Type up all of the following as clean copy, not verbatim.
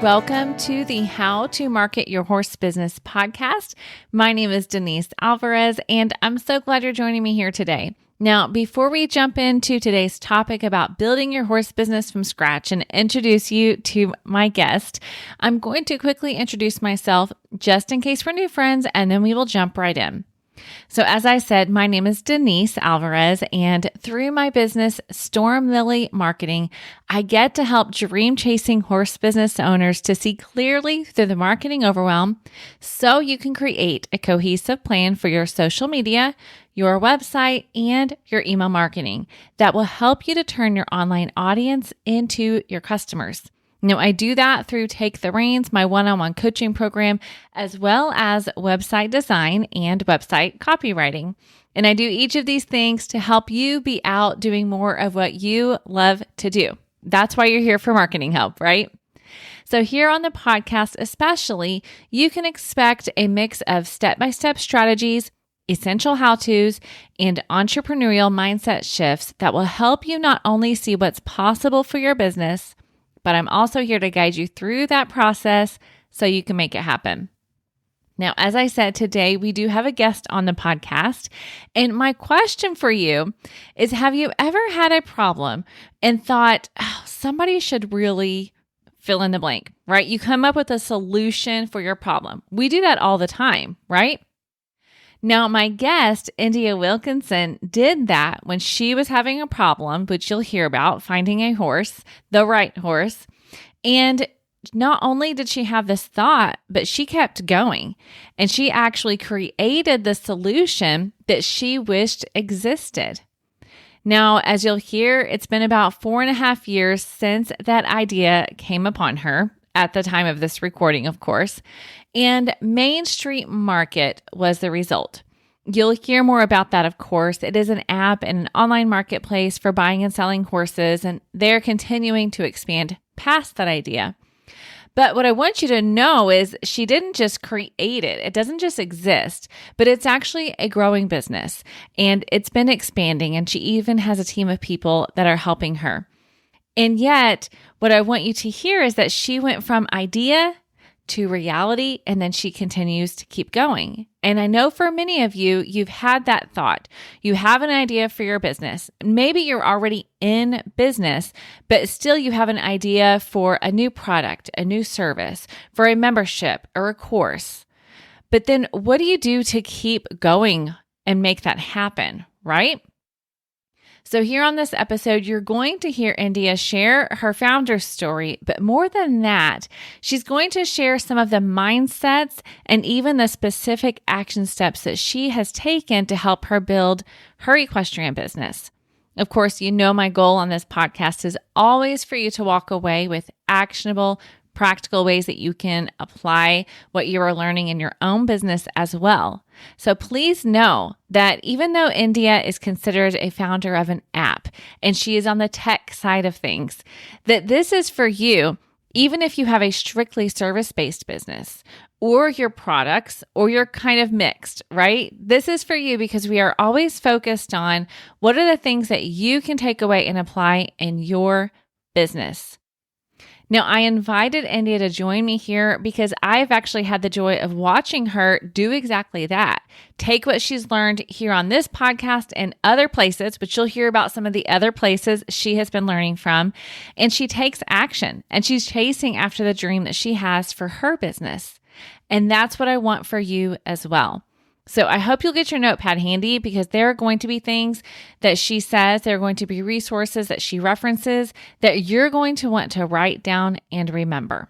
welcome to the How to Market Your Horse Business podcast. My name is Denise Alvarez, and I'm so glad you're joining me here today. Now, before we jump into today's topic about building your horse business from scratch and introduce you to my guest, I'm going to quickly introduce myself just in case we're new friends, and then we will jump right in. So as I said, my name is Denise Alvarez, and through my business, Storm Lily Marketing, I get to help dream-chasing horse business owners to see clearly through the marketing overwhelm so you can create a cohesive plan for your social media, your website, and your email marketing that will help you to turn your online audience into your customers. Now, I do that through Take the Reins, my one-on-one coaching program, as well as website design and website copywriting. And I do each of these things to help you be out doing more of what you love to do. That's why you're here for marketing help, right? So here on the podcast especially, you can expect a mix of step-by-step strategies, essential how-tos, and entrepreneurial mindset shifts that will help you not only see what's possible for your business, but I'm also here to guide you through that process so you can make it happen. Now, as I said, today we do have a guest on the podcast, and my question for you is, have you ever had a problem and thought, somebody should really fill in the blank, right? You come up with a solution for your problem. We do that all the time, right? Now, my guest, India Wilkinson, did that when she was having a problem, which you'll hear about, finding a horse, the right horse. And not only did she have this thought, but she kept going. And she actually created the solution that she wished existed. Now, as you'll hear, it's been about 4.5 years since that idea came upon her, at the time of this recording, of course, and Main Street Market was the result. You'll hear more about that, of course. It is an app and an online marketplace for buying and selling horses, and they're continuing to expand past that idea. But what I want you to know is she didn't just create it. It doesn't just exist, but it's actually a growing business, and it's been expanding, and she even has a team of people that are helping her. And yet, what I want you to hear is that she went from idea to reality, and then she continues to keep going. And I know for many of you, you've had that thought. You have an idea for your business. Maybe you're already in business, but still you have an idea for a new product, a new service, for a membership or a course. But then what do you do to keep going and make that happen, right? So here on this episode, you're going to hear India share her founder's story, but more than that, she's going to share some of the mindsets and even the specific action steps that she has taken to help her build her equestrian business. Of course, you know my goal on this podcast is always for you to walk away with actionable, practical ways that you can apply what you are learning in your own business as well. So please know that even though India is considered a founder of an app and she is on the tech side of things, that this is for you, even if you have a strictly service-based business or your products or you're kind of mixed, right? This is for you because we are always focused on what are the things that you can take away and apply in your business. Now, I invited India to join me here because I've actually had the joy of watching her do exactly that. Take what she's learned here on this podcast and other places, which you'll hear about some of the other places she has been learning from, and she takes action and she's chasing after the dream that she has for her business. And that's what I want for you as well. So I hope you'll get your notepad handy because there are going to be things that she says, there are going to be resources that she references that you're going to want to write down and remember.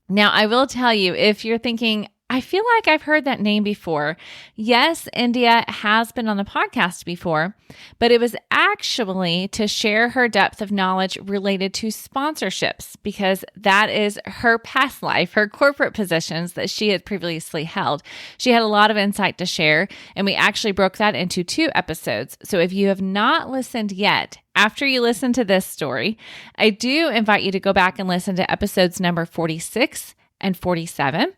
Now, I will tell you, if you're thinking, I feel like I've heard that name before. Yes, India has been on the podcast before, but it was actually to share her depth of knowledge related to sponsorships because that is her past life, her corporate positions that she had previously held. She had a lot of insight to share, and we actually broke that into 2 episodes. So if you have not listened yet, after you listen to this story, I do invite you to go back and listen to episodes number 46 and 47.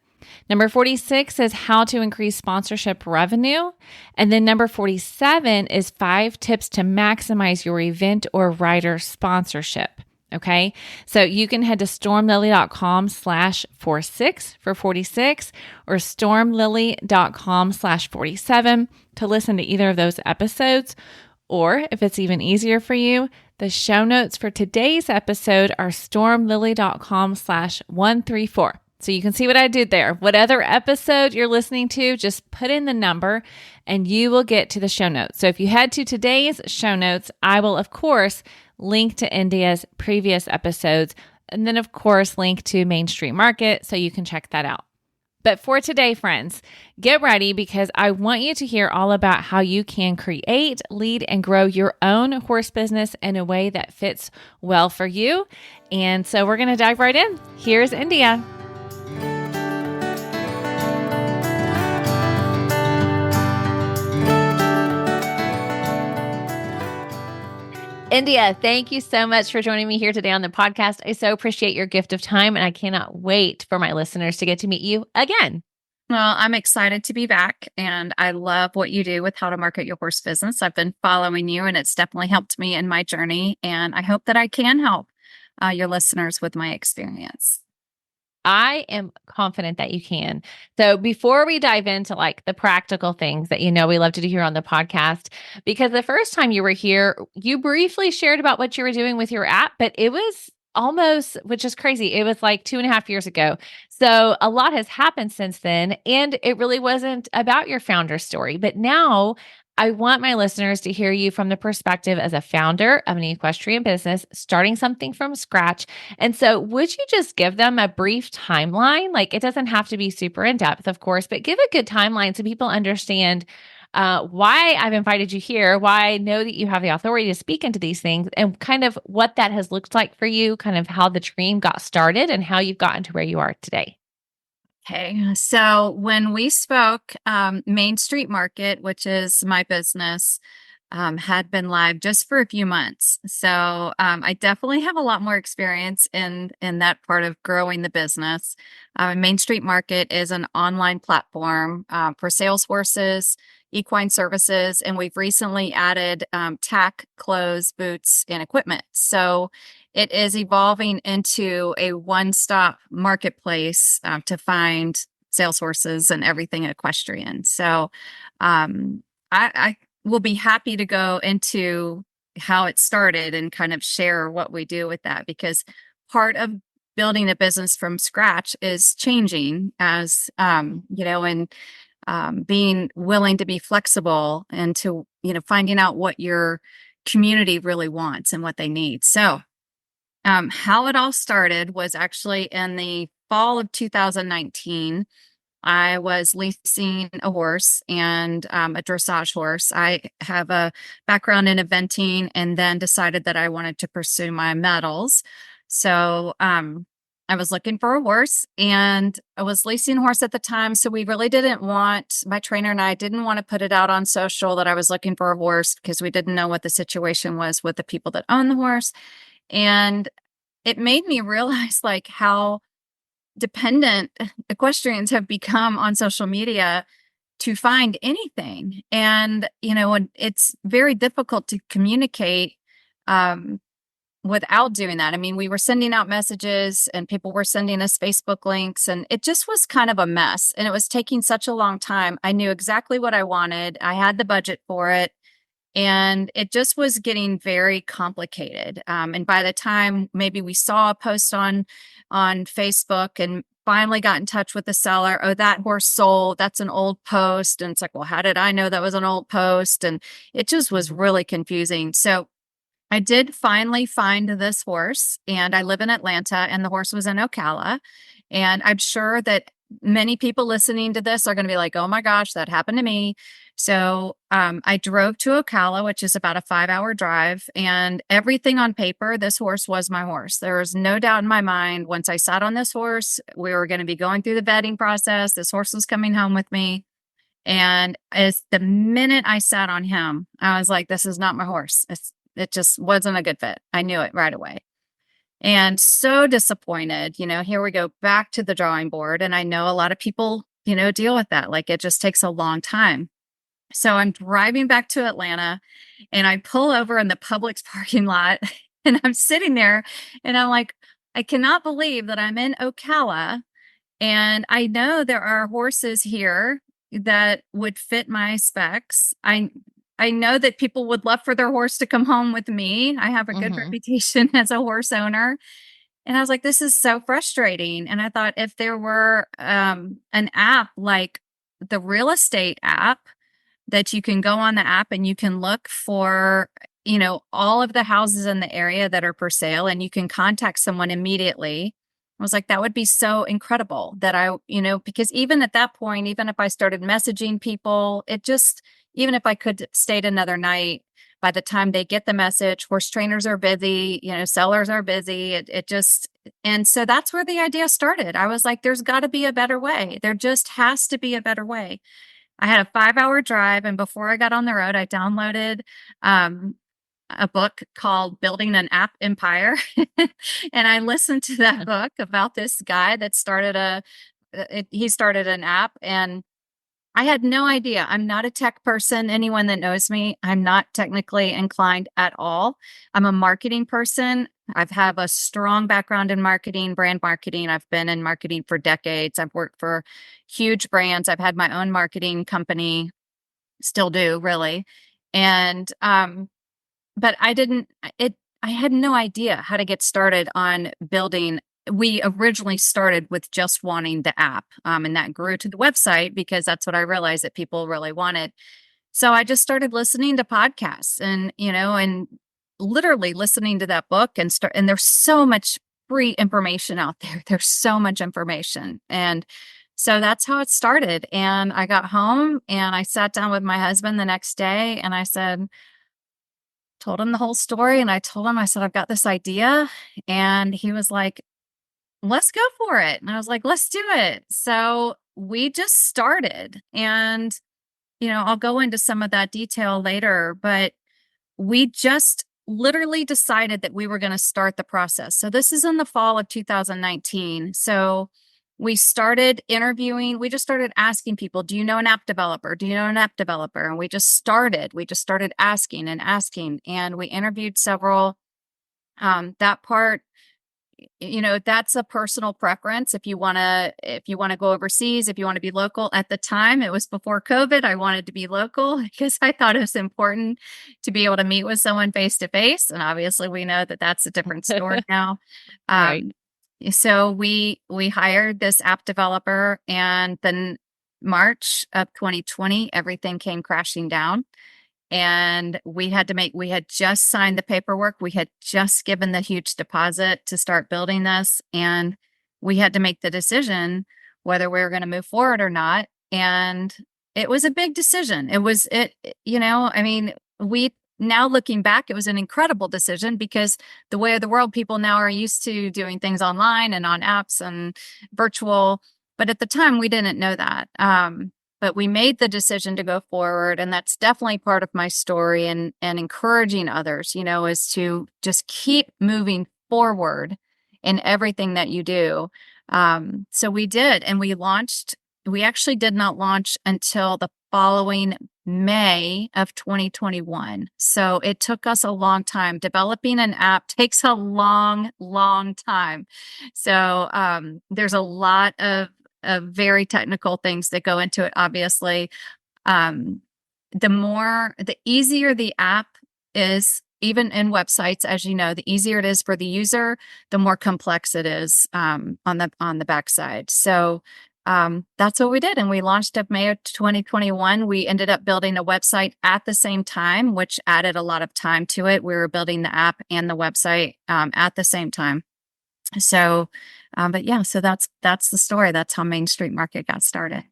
Number 46 is how to increase sponsorship revenue. And then number 47 is 5 tips to maximize your event or rider sponsorship. Okay. So you can head to stormlily.com/46 for 46 or stormlily.com/47 to listen to either of those episodes. Or if it's even easier for you, the show notes for today's episode are stormlily.com/134. So you can see what I did there. What other episode you're listening to, just put in the number and you will get to the show notes. So if you head to today's show notes, I will, of course, link to India's previous episodes, and then, of course, link to Main Street Market so you can check that out. But for today, friends, get ready because I want you to hear all about how you can create, lead, and grow your own horse business in a way that fits well for you. And so we're going to dive right in. Here's India. India, thank you so much for joining me here today on the podcast. I so appreciate your gift of time, and I cannot wait for my listeners to get to meet you again. Well, I'm excited to be back, and I love what you do with how to market your horse business. I've been following you, and it's definitely helped me in my journey, and I hope that I can help your listeners with my experience. I am confident that you can. So before we dive into like the practical things that we love to do here on the podcast, because the first time you were here, you briefly shared about what you were doing with your app, but it was almost, which is crazy. It was like 2.5 years ago. So a lot has happened since then. And it really wasn't about your founder story. But now I want my listeners to hear you from the perspective as a founder of an equestrian business, starting something from scratch. And so would you just give them a brief timeline? Like it doesn't have to be super in depth, of course, but give a good timeline so people understand why I've invited you here, why I know that you have the authority to speak into these things, and kind of what that has looked like for you, kind of how the dream got started and how you've gotten to where you are today. Okay, so when we spoke, Main Street Market, which is my business, had been live just for a few months. So I definitely have a lot more experience in that part of growing the business. Main Street Market is an online platform for sales horses, equine services, and we've recently added tack, clothes, boots, and equipment. So it is evolving into a one-stop marketplace to find sales horses and everything equestrian. So I will be happy to go into how it started and kind of share what we do with that, because part of building a business from scratch is changing as, and being willing to be flexible and to, finding out what your community really wants and what they need. So how it all started was actually in the fall of 2019. I was leasing a horse and a dressage horse. I have a background in eventing and then decided that I wanted to pursue my medals. So I was looking for a horse and I was leasing a horse at the time. So we really didn't want, my trainer and I didn't want to put it out on social that I was looking for a horse because we didn't know what the situation was with the people that own the horse. And it made me realize like how dependent equestrians have become on social media to find anything. And, it's very difficult to communicate without doing that. I mean, we were sending out messages and people were sending us Facebook links, and it just was kind of a mess. And it was taking such a long time. I knew exactly what I wanted. I had the budget for it. And it just was getting very complicated. And by the time maybe we saw a post on Facebook and finally got in touch with the seller, oh, that horse sold, that's an old post. And it's like, well, how did I know that was an old post? And it just was really confusing. So I did finally find this horse, and I live in Atlanta, and the horse was in Ocala. And I'm sure that many people listening to this are going to be like, oh my gosh, that happened to me. So I drove to Ocala, which is about a 5-hour drive, and everything on paper, this horse was my horse. There was no doubt in my mind. Once I sat on this horse, we were going to be going through the vetting process. This horse was coming home with me. And as the minute I sat on him, I was like, this is not my horse. It just wasn't a good fit. I knew it right away. And so disappointed, here we go back to the drawing board. And I know a lot of people, deal with that. Like it just takes a long time. So I'm driving back to Atlanta and I pull over in the Publix parking lot And I'm sitting there and I'm like, I cannot believe that I'm in Ocala and I know there are horses here that would fit my specs. I know that people would love for their horse to come home with me. I have a good Mm-hmm. reputation as a horse owner. And I was like, this is so frustrating. And I thought if there were an app like the real estate app that you can go on the app and you can look for, all of the houses in the area that are for sale and you can contact someone immediately. I was like, that would be so incredible that because even at that point, even if I started messaging people, even if I could stayed another night, by the time they get the message, horse trainers are busy, sellers are busy. And so that's where the idea started. I was like, there's got to be a better way. There just has to be a better way. I had a 5-hour drive, and before I got on the road, I downloaded a book called Building an App Empire. And I listened to that book about this guy that he started an app, and I had no idea. I'm not a tech person. Anyone that knows me, I'm not technically inclined at all. I'm a marketing person. I've have a strong background in marketing, brand marketing. I've been in marketing for decades. I've worked for huge brands. I've had my own marketing company, still do really. And but I had no idea how to get started on building. We originally started with just wanting the app, and that grew to the website because that's what I realized that people really wanted. So I just started listening to podcasts and literally listening to that book and there's so much free information out there. There's so much information. And so that's how it started. And I got home and I sat down with my husband the next day and told him the whole story. And I said, I've got this idea. And he was like, let's go for it. And I was like, let's do it. So we just started. And, I'll go into some of that detail later, but we just literally decided that we were going to start the process. So this is in the fall of 2019. So we started interviewing. We just started asking people, do you know an app developer? Do you know an app developer? And we just started asking and asking, and we interviewed several. That part, that's a personal preference. If you want to go overseas, if you want to be local. At the time, it was before COVID. I wanted to be local because I thought it was important to be able to meet with someone face to face. And obviously we know that that's a different story now. Right. So we hired this app developer, and then March of 2020, everything came crashing down. And we had just signed the paperwork. We had just given the huge deposit to start building this. And we had to make the decision whether we were going to move forward or not. And it was a big decision. Now looking back, it was an incredible decision because the way of the world, people now are used to doing things online and on apps and virtual. But at the time, we didn't know that. But we made the decision to go forward. And that's definitely part of my story and encouraging others, is to just keep moving forward in everything that you do. So we did. And we actually did not launch until the following May of 2021. So it took us a long time. Developing an app takes a long, long time. So there's a lot of very technical things that go into it, obviously. The easier the app is, even in websites, as you know, the easier it is for the user, the more complex it is on the backside. So that's what we did. And we launched in May of 2021. We ended up building a website at the same time, which added a lot of time to it. We were building the app and the website at the same time. So, but yeah, so that's the story. That's how Main Street Market got started.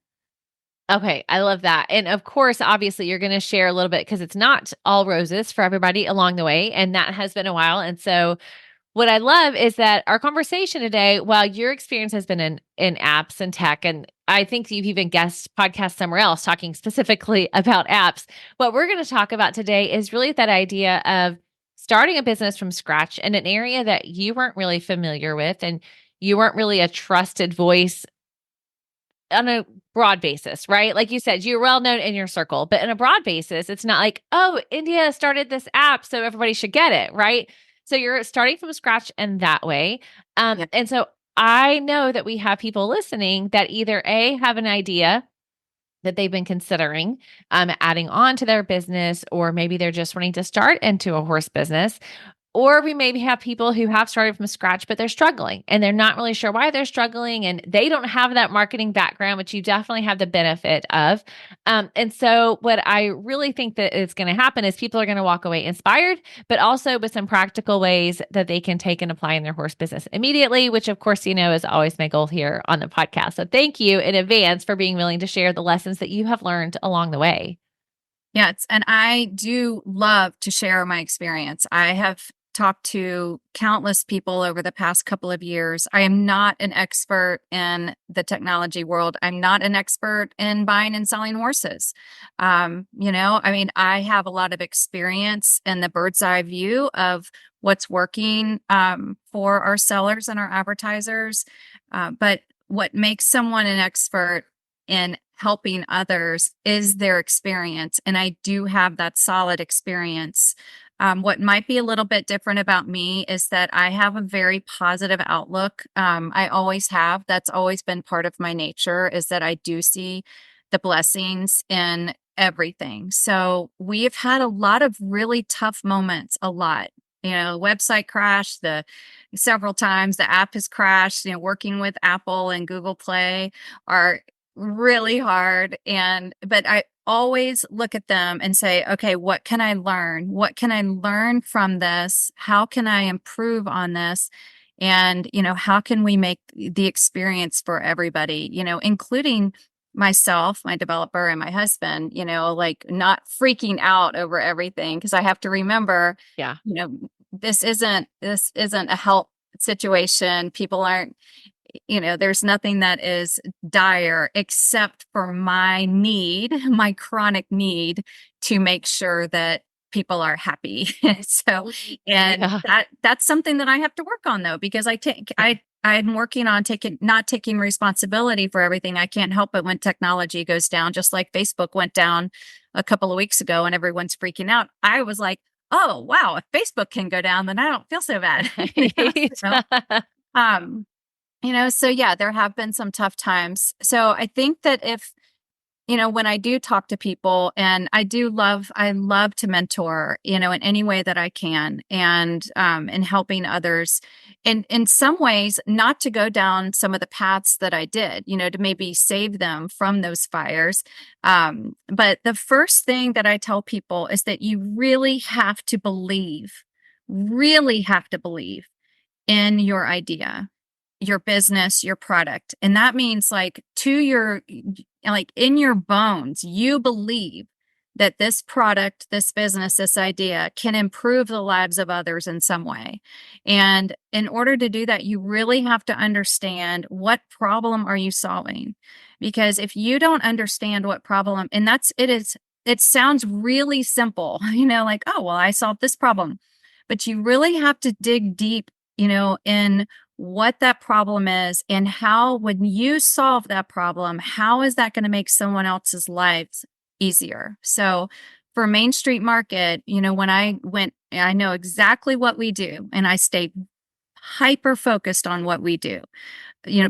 Okay, I love that. And of course, obviously, you're going to share a little bit because it's not all roses for everybody along the way. And that has been a while. And so, what I love is that our conversation today, while your experience has been in apps and tech, and I think you've even guest podcast somewhere else talking specifically about apps, what we're going to talk about today is really that idea of starting a business from scratch in an area that you weren't really familiar with and you weren't really a trusted voice on a broad basis, right? Like you said, you're well known in your circle, but in a broad basis, it's not like, oh, India started this app, so everybody should get it, right? So you're starting from scratch in that way. Yeah. And so I know that we have people listening that either A, have an idea that they've been considering adding on to their business, or maybe they're just wanting to start into a horse business. Or we maybe have people who have started from scratch, but they're struggling and they're not really sure why they're struggling, and they don't have that marketing background, which you definitely have the benefit of. And so, what I really think that is going to happen is people are going to walk away inspired, but also with some practical ways that they can take and apply in their horse business immediately, which, of course, is always my goal here on the podcast. So, thank you in advance for being willing to share the lessons that you have learned along the way. Yes. And I do love to share my experience. I have talked to countless people over the past couple of years. I am not an expert in the technology world. I'm not an expert in buying and selling horses. I have a lot of experience in the bird's eye view of what's working for our sellers and our advertisers. But what makes someone an expert in helping others is their experience. And I do have that solid experience. What might be a little bit different about me is that I have a very positive outlook. I always have. That's always been part of my nature, is that I do see the blessings in everything. So we've had a lot of really tough moments, a lot. Website crashed several times. The app has crashed. Working with Apple and Google Play are really hard. But I always look at them and say, okay, what can I learn? What can I learn from this? How can I improve on this? And, how can we make the experience for everybody, including myself, my developer, and my husband, like not freaking out over everything. Because I have to remember, Yeah. This isn't a help situation. People aren't, there's nothing that is dire except for my chronic need to make sure that people are happy. So, and that's something that I have to work on, though, because I'm working on not taking responsibility for everything. I can't help it when technology goes down, just like Facebook went down a couple of weeks ago and everyone's freaking out. I was like, oh, wow, if Facebook can go down, then I don't feel so bad. So yeah, there have been some tough times. So I think that if, when I do talk to people, and I love to mentor, in any way that I can, and in helping others, and in some ways, not to go down some of the paths that I did, to maybe save them from those fires. But the first thing that I tell people is that you really have to believe in your idea, your business, your product. And that means like in your bones, you believe that this product, this business, this idea can improve the lives of others in some way. And in order to do that, you really have to understand, what problem are you solving? Because if you don't understand what problem, and it sounds really simple, like, oh, well, I solved this problem. But you really have to dig deep, in what that problem is, and how, when you solve that problem, how is that going to make someone else's lives easier? So for Main Street Market, when I went, I know exactly what we do, and I stay hyper focused on what we do.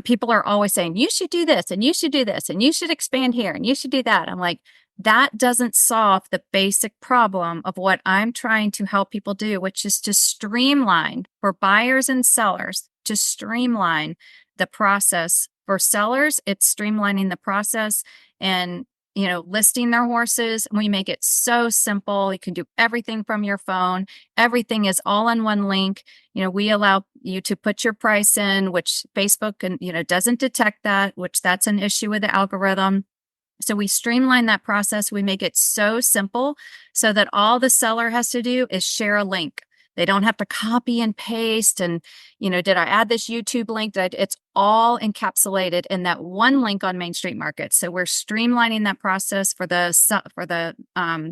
People are always saying, you should do this, and you should do this, and you should expand here, and you should do that. I'm like, that doesn't solve the basic problem of what I'm trying to help people do, which is to streamline for buyers and sellers, to streamline the process. For sellers, it's streamlining the process and, listing their horses. We make it so simple. You can do everything from your phone. Everything is all in one link. We allow you to put your price in, which Facebook doesn't detect that, which that's an issue with the algorithm. So we streamline that process. We make it so simple so that all the seller has to do is share a link. They don't have to copy and paste. And, did I add this YouTube link? It's all encapsulated in that one link on Main Street Market. So we're streamlining that process for the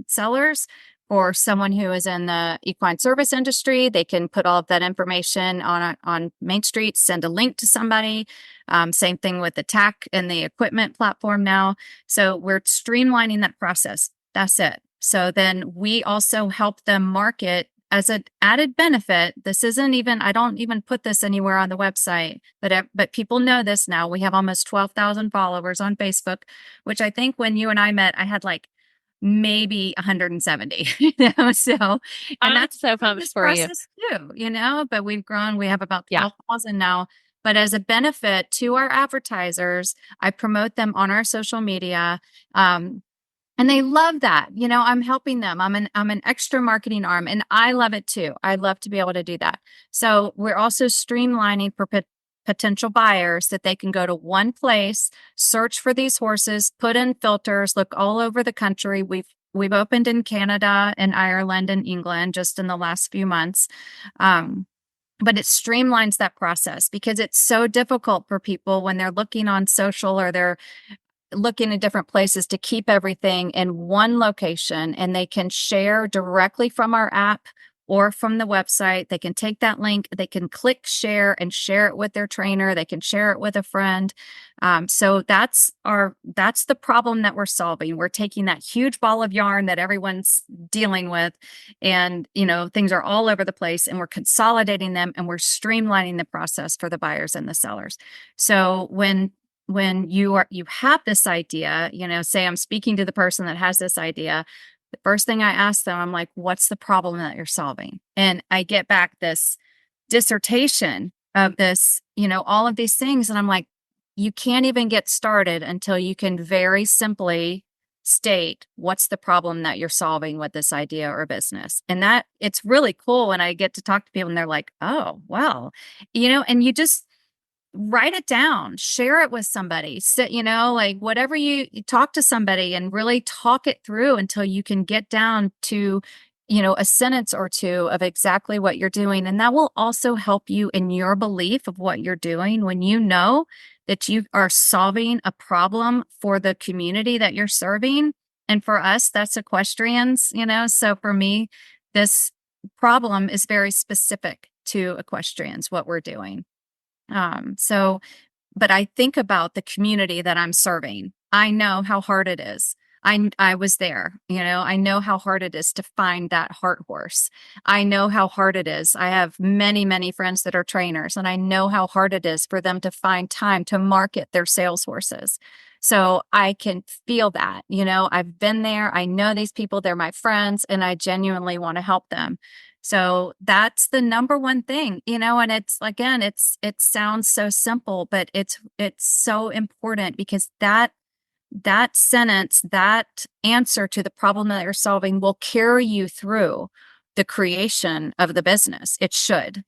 sellers. For someone who is in the equine service industry, they can put all of that information on Main Street, send a link to somebody. Same thing with the TAC and the equipment platform now. So we're streamlining that process. That's it. So then we also help them market as an added benefit, this isn't even, I don't even put this anywhere on the website, but people know this now. We have almost 12,000 followers on Facebook, which I think when you and I met, I had like maybe 170, so, and I'm that's so part of pumped this for you. process too, but we've grown, we have about Yeah. 12,000 now. But as a benefit to our advertisers, I promote them on our social media. And they love that. I'm helping them. I'm an extra marketing arm, and I love it too. I love to be able to do that. So we're also streamlining for potential buyers that they can go to one place, search for these horses, put in filters, look all over the country. We've opened in Canada and Ireland and England just in the last few months. But it streamlines that process because it's so difficult for people when they're looking on social or they're looking at different places to keep everything in one location, and they can share directly from our app or from the website. They can take that link, they can click share and share it with their trainer. They can share it with a friend. So that's the problem that we're solving. We're taking that huge ball of yarn that everyone's dealing with, and things are all over the place, and we're consolidating them, and we're streamlining the process for the buyers and the sellers. So when you have this idea, say I'm speaking to the person that has this idea, the first thing I ask them, I'm like, what's the problem that you're solving? And I get back this dissertation of this, all of these things. And I'm like, you can't even get started until you can very simply state what's the problem that you're solving with this idea or business. And that it's really cool when I get to talk to people and they're like, oh, well, and you just write it down, share it with somebody, like whatever you talk to somebody and really talk it through until you can get down to, a sentence or two of exactly what you're doing. And that will also help you in your belief of what you're doing when you know that you are solving a problem for the community that you're serving. And for us, that's equestrians, so for me, this problem is very specific to equestrians, what we're doing. So, but I think about the community that I'm serving. I know how hard it is. I was there, I know how hard it is to find that heart horse. I know how hard it is. I have many, many friends that are trainers, and I know how hard it is for them to find time to market their sales horses. So I can feel that, I've been there. I know these people, they're my friends, and I genuinely want to help them. So that's the number one thing, and it's, again, it sounds so simple, but it's so important because that sentence, that answer to the problem that you're solving will carry you through the creation of the business. It should,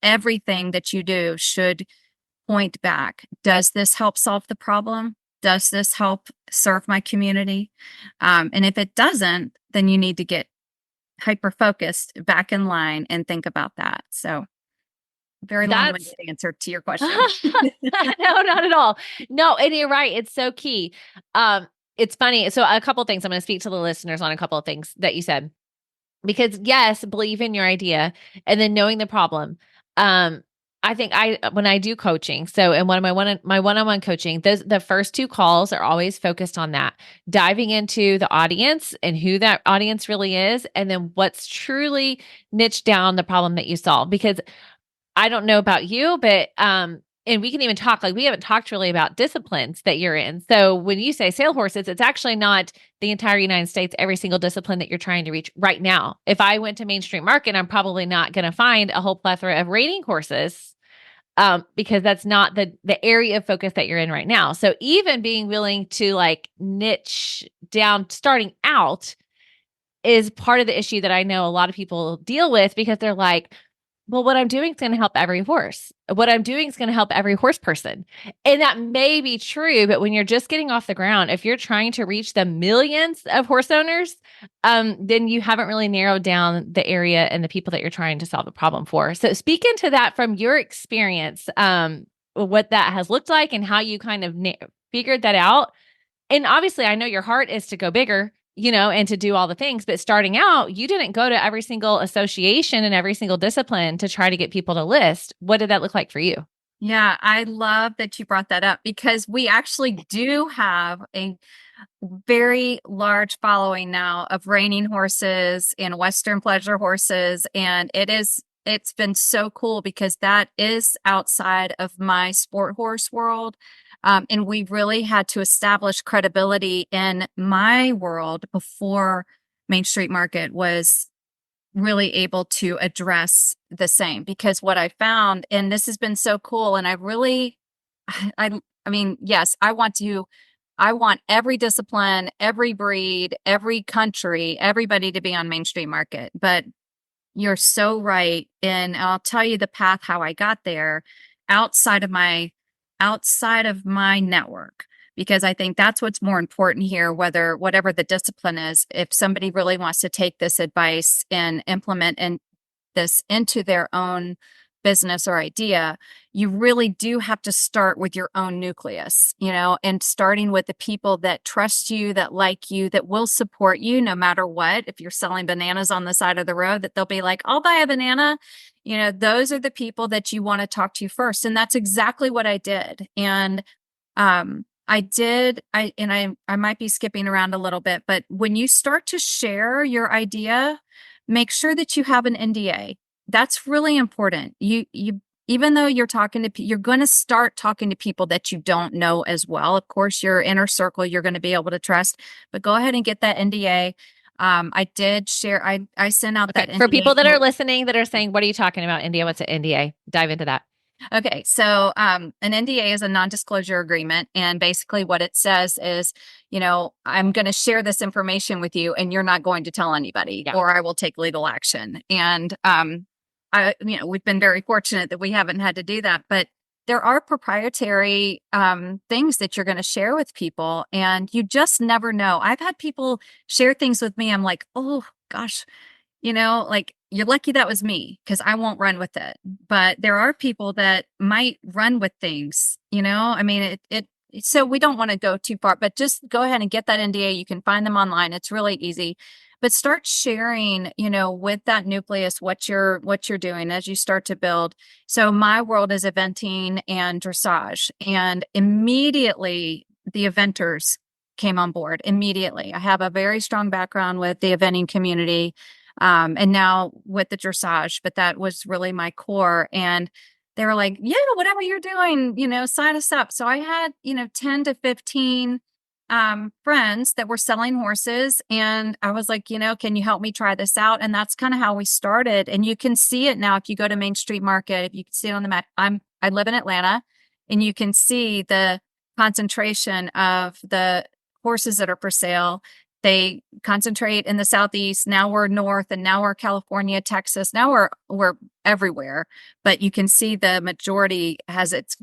everything that you do should point back. Does this help solve the problem? Does this help serve my community? And if it doesn't, then you need to get hyper focused back in line and think about that. So very long-winded answer to your question. No, not at all. No, and you're right. It's so key. It's funny. So a couple of things, I'm going to speak to the listeners on a couple of things that you said, because yes, believe in your idea and then knowing the problem. I think when I do coaching, so in my one-on-one coaching, the first two calls are always focused on that, diving into the audience and who that audience really is, and then what's truly niche down the problem that you solve. Because I don't know about you, but and we can even talk, like we haven't talked really about disciplines that you're in. So when you say sale horses, it's actually not the entire United States, every single discipline that you're trying to reach right now. If I went to Main Street Market, I'm probably not going to find a whole plethora of reining horses, because that's not the area of focus that you're in right now. So even being willing to like niche down starting out is part of the issue that I know a lot of people deal with, because they're like, well, what I'm doing is going to help every horse. What I'm doing is going to help every horse person. And that may be true, but when you're just getting off the ground, if you're trying to reach the millions of horse owners, then you haven't really narrowed down the area and the people that you're trying to solve a problem for. So speak into that from your experience, what that has looked like and how you kind of figured that out. And obviously, I know your heart is to go bigger, and to do all the things. But starting out, you didn't go to every single association and every single discipline to try to get people to list. What did that look like for you? Yeah, I love that you brought that up because we actually do have a very large following now of reining horses and Western pleasure horses. And it's been so cool because that is outside of my sport horse world. And we really had to establish credibility in my world before Main Street Market was really able to address the same. Because what I found, and this has been so cool, and I really, I mean, yes, I want every discipline, every breed, every country, everybody to be on Main Street Market. But you're so right. And I'll tell you the path how I got there outside of my outside of my network, because I think that's what's more important here, whether whatever the discipline is, if somebody really wants to take this advice and implement this into their own business or idea, you really do have to start with your own nucleus, and starting with the people that trust you, that like you, that will support you no matter what. If you're selling bananas on the side of the road, that they'll be like, I'll buy a banana. Those are the people that you want to talk to first. And that's exactly what I did. And I might be skipping around a little bit, but when you start to share your idea, make sure that you have an NDA. That's really important. Even though you're you're going to start talking to people that you don't know as well. Of course, your inner circle, you're going to be able to trust, but go ahead and get that NDA. I did share, I sent out that Okay, for NDA. people that are listening that are saying, what are you talking about, India? What's an NDA? Dive into that. Okay, so an NDA is a non-disclosure agreement, and basically what it says is, I'm going to share this information with you, and you're not going to tell anybody, Yeah. or I will take legal action. And we've been very fortunate that we haven't had to do that, but there are proprietary things that you're going to share with people, and you just never know. I've had people share things with me. I'm like, oh gosh, like, you're lucky that was me because I won't run with it. But there are people that might run with things, I mean, so we don't want to go too far, but just go ahead and get that NDA. You can find them online. It's really easy. But start sharing, with that nucleus what you're doing as you start to build. So my world is eventing and dressage, and immediately the eventers came on board immediately. I have a very strong background with the eventing community, and now with the dressage, but that was really my core. And they were like, yeah, whatever you're doing, sign us up. So I had, 10 to 15 friends that were selling horses. And I was like, can you help me try this out? And that's kind of how we started. And you can see it now if you go to Main Street Market, if you can see it on the map. I live in Atlanta, and you can see the concentration of the horses that are for sale. They concentrate in the Southeast. Now we're north, and now we're California, Texas. Now we're everywhere, but you can see the majority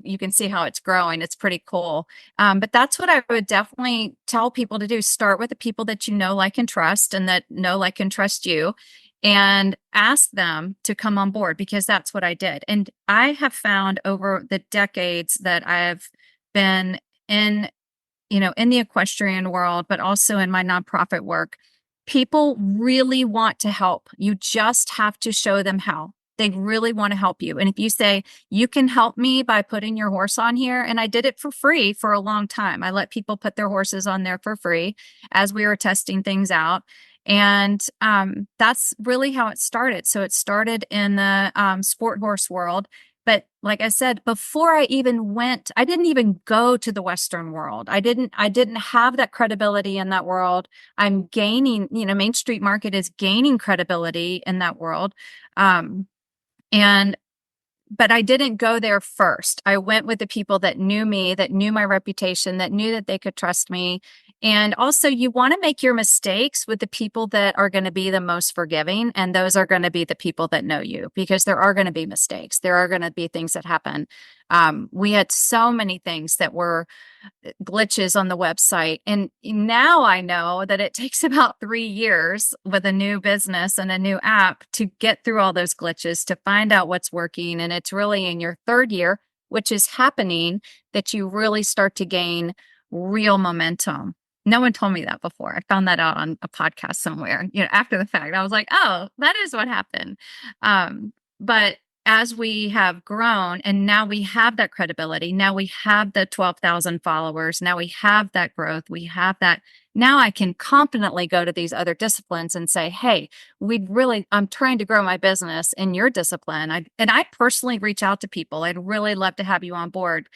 you can see how it's growing. It's pretty cool. But that's what I would definitely tell people to do. Start with the people that you know, like, and trust, and that know, like, and trust you, and ask them to come on board, because that's what I did. And I have found over the decades that I've been in the equestrian world, but also in my nonprofit work, people really want to help. You just have to show them how. They really want to help you. And if you say, you can help me by putting your horse on here, and I did it for free for a long time. I let people put their horses on there for free as we were testing things out. And that's really how it started. So it started in the sport horse world. But like I said, before I didn't even go to the Western world. I didn't have that credibility in that world. I'm gaining, Main Street Market is gaining credibility in that world. And but I didn't go there first. I went with the people that knew me, that knew my reputation, that knew that they could trust me. And also, you want to make your mistakes with the people that are going to be the most forgiving. And those are going to be the people that know you, because there are going to be mistakes. There are going to be things that happen. We had so many things that were glitches on the website. And now I know that it takes about 3 years with a new business and a new app to get through all those glitches, to find out what's working. And it's really in your 3rd year, which is happening, that you really start to gain real momentum. No one told me that before. I found that out on a podcast somewhere, after the fact. I was like, oh, that is what happened. But as we have grown and now we have that credibility, now we have the 12,000 followers, now we have that growth, we have that. Now I can confidently go to these other disciplines and say, hey, I'm trying to grow my business in your discipline. And I personally reach out to people. I'd really love to have you on board.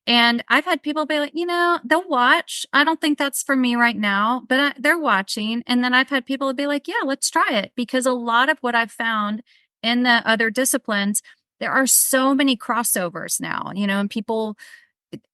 And I've had people be like, they'll watch. I don't think that's for me right now, but they're watching. And then I've had people be like, yeah, let's try it. Because a lot of what I've found in the other disciplines, there are so many crossovers now, and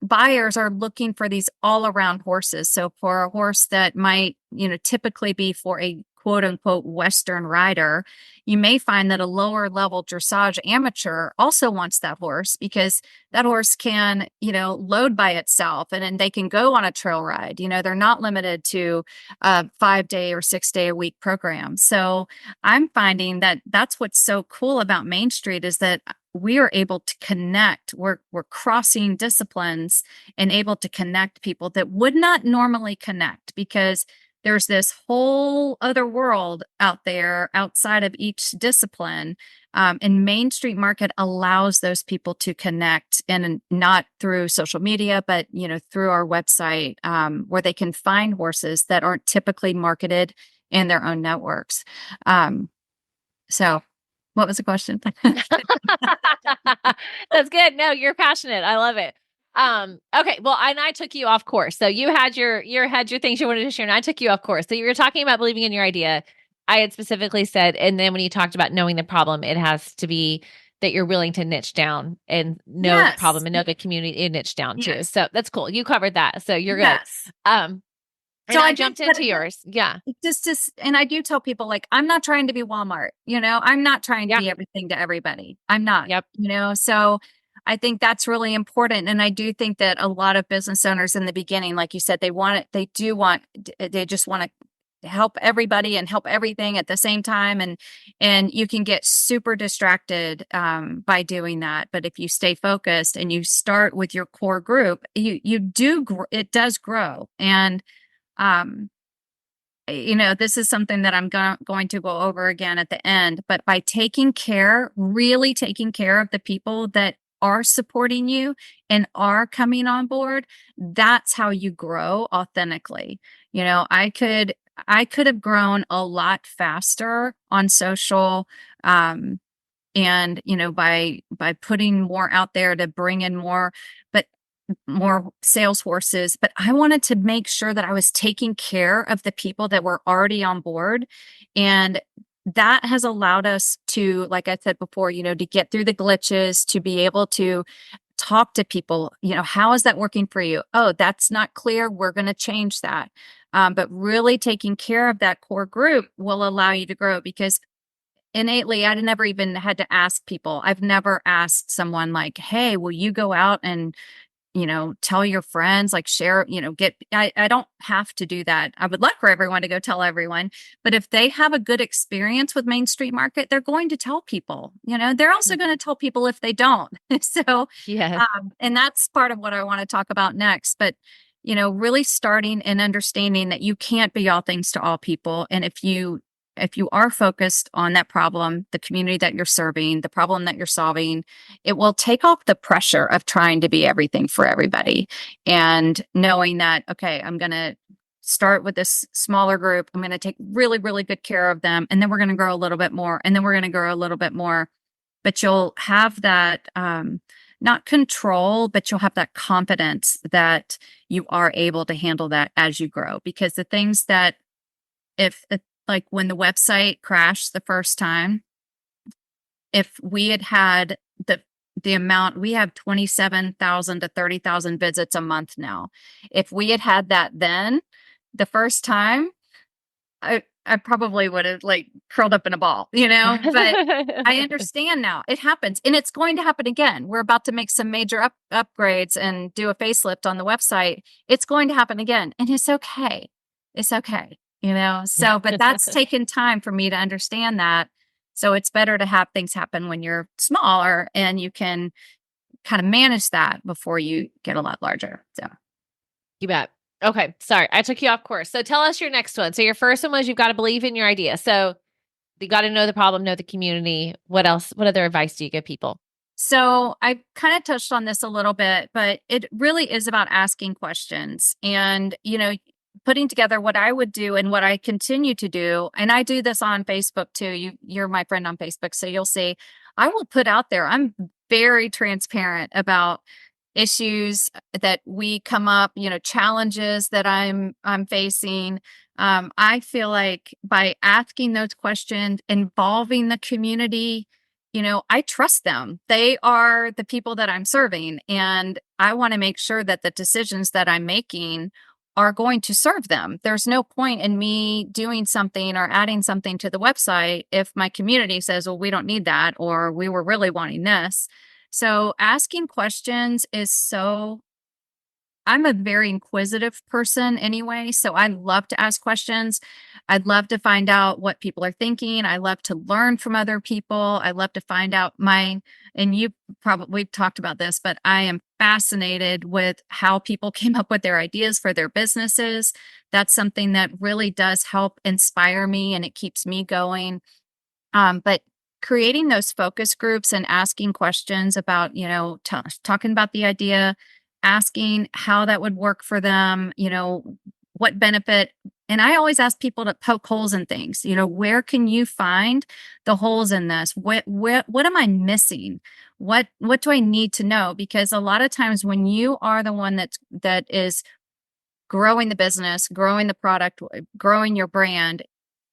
buyers are looking for these all around horses. So for a horse that might, typically be for a quote unquote Western rider, you may find that a lower level dressage amateur also wants that horse because that horse can, load by itself and then they can go on a trail ride. They're not limited to a 5-day or 6-day a week program. So I'm finding that that's what's so cool about Main Street is that we are able to connect. We're crossing disciplines and able to connect people that would not normally connect because there's this whole other world out there outside of each discipline. And Main Street Market allows those people to connect, and not through social media, but through our website, where they can find horses that aren't typically marketed in their own networks. So what was the question? That's good. No, you're passionate. I love it. Okay. Well, and I took you off course. So you had your things you wanted to share, and I took you off course. So you were talking about believing in your idea. I had specifically said, and then when you talked about knowing the problem, it has to be that you're willing to niche down and know the problem and know the community and niche down too. So that's cool. You covered that. So you're good. So I jumped into yours. Yeah. And I do tell people, like, I'm not trying to be Walmart, I'm not trying to be everything to everybody. I'm not, so I think that's really important. And I do think that a lot of business owners in the beginning, like you said, they just want to help everybody and help everything at the same time. And you can get super distracted, by doing that. But if you stay focused and you start with your core group, it does grow. And, this is something that I'm going to go over again at the end, but by really taking care of the people that are supporting you and are coming on board, that's how you grow authentically. I could have grown a lot faster on social, and, by putting more out there to bring in more sales horses, but I wanted to make sure that I was taking care of the people that were already on board. And that has allowed us to, like I said before, to get through the glitches, to be able to talk to people, how is that working for you? Oh, that's not clear. We're going to change that. But really taking care of that core group will allow you to grow, because innately, I never even had to ask people. I've never asked someone like, hey, will you go out and tell your friends, like share, I don't have to do that. I would like for everyone to go tell everyone, but if they have a good experience with Main Street Market, they're going to tell people, they're also going to tell people if they don't. So, yeah. And that's part of what I want to talk about next, but, really starting and understanding that you can't be all things to all people. And if you are focused on that problem, the community that you're serving, the problem that you're solving, it will take off the pressure of trying to be everything for everybody. And knowing that, okay, I'm going to start with this smaller group. I'm going to take really, really good care of them. And then we're going to grow a little bit more. And then we're going to grow a little bit more. But you'll have that, not control, but you'll have that confidence that you are able to handle that as you grow. Because the things that, like when the website crashed the first time, if we had the amount, we have 27,000 to 30,000 visits a month now. If we had that then, the first time, I probably would have like curled up in a ball, but I understand now it happens, and it's going to happen again. We're about to make some major upgrades and do a facelift on the website. It's going to happen again, and it's okay. It's okay. So, but that's taken time for me to understand that. So it's better to have things happen when you're smaller and you can kind of manage that before you get a lot larger. So you bet. Okay. Sorry. I took you off course. So tell us your next one. So your first one was you've got to believe in your idea. So You got to know the problem, know the community. What else? What other advice do you give people? So I kind of touched on this a little bit, but it really is about asking questions and, putting together what I would do and what I continue to do. And I do this on Facebook too. You're my friend on Facebook, so you'll see I will put out there. I'm very transparent about issues that we come up, challenges that I'm facing. I feel like by asking those questions, involving the community, I trust them. They are the people that I'm serving, and I want to make sure that the decisions that I'm making are going to serve them. There's no point in me doing something or adding something to the website if my community says, well, we don't need that, or we were really wanting this. So asking questions is I'm a very inquisitive person anyway, so I love to ask questions. I'd love to find out what people are thinking. I love to learn from other people. I love to find out and you probably talked about this, but I am fascinated with how people came up with their ideas for their businesses. That's something that really does help inspire me and it keeps me going. But creating those focus groups and asking questions about, talking about the idea, asking how that would work for them, what benefit. And I always ask people to poke holes in things. Where can you find the holes in this? What am I missing? What do I need to know? Because a lot of times when you are the one that is growing the business, growing the product, growing your brand,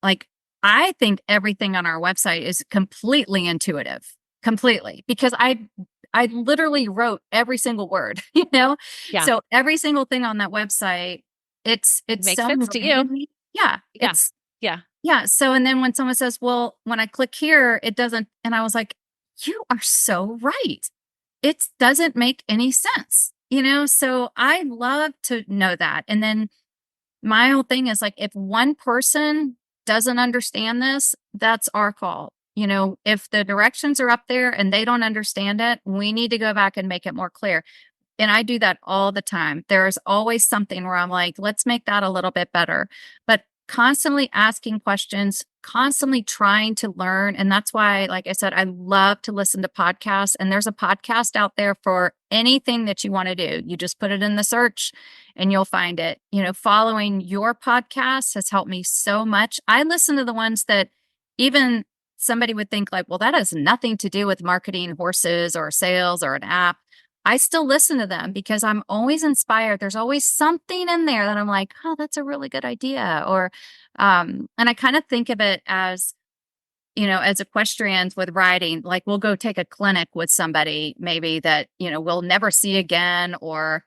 like I think everything on our website is completely intuitive, completely, because I literally wrote every single word, Yeah. So every single thing on that website, it's Makes so sense to you. Yeah. Yeah. Yeah. Yeah. So, and then when someone says, well, when I click here, it doesn't, and I was like, you are so right. It doesn't make any sense, So I love to know that. And then my whole thing is like, if one person doesn't understand this, that's our fault. If the directions are up there and they don't understand it, we need to go back and make it more clear. And I do that all the time. There's always something where I'm like, let's make that a little bit better. But constantly asking questions, constantly trying to learn. And that's why, like I said, I love to listen to podcasts. And there's a podcast out there for anything that you want to do. You just put it in the search and you'll find it. Following your podcast has helped me so much. I listen to the ones that even somebody would think like, well, that has nothing to do with marketing horses or sales or an app. I still listen to them because I'm always inspired. There's always something in there that I'm like, oh, that's a really good idea. Or, and I kind of think of it as, as equestrians with riding, like we'll go take a clinic with somebody maybe that, we'll never see again, or,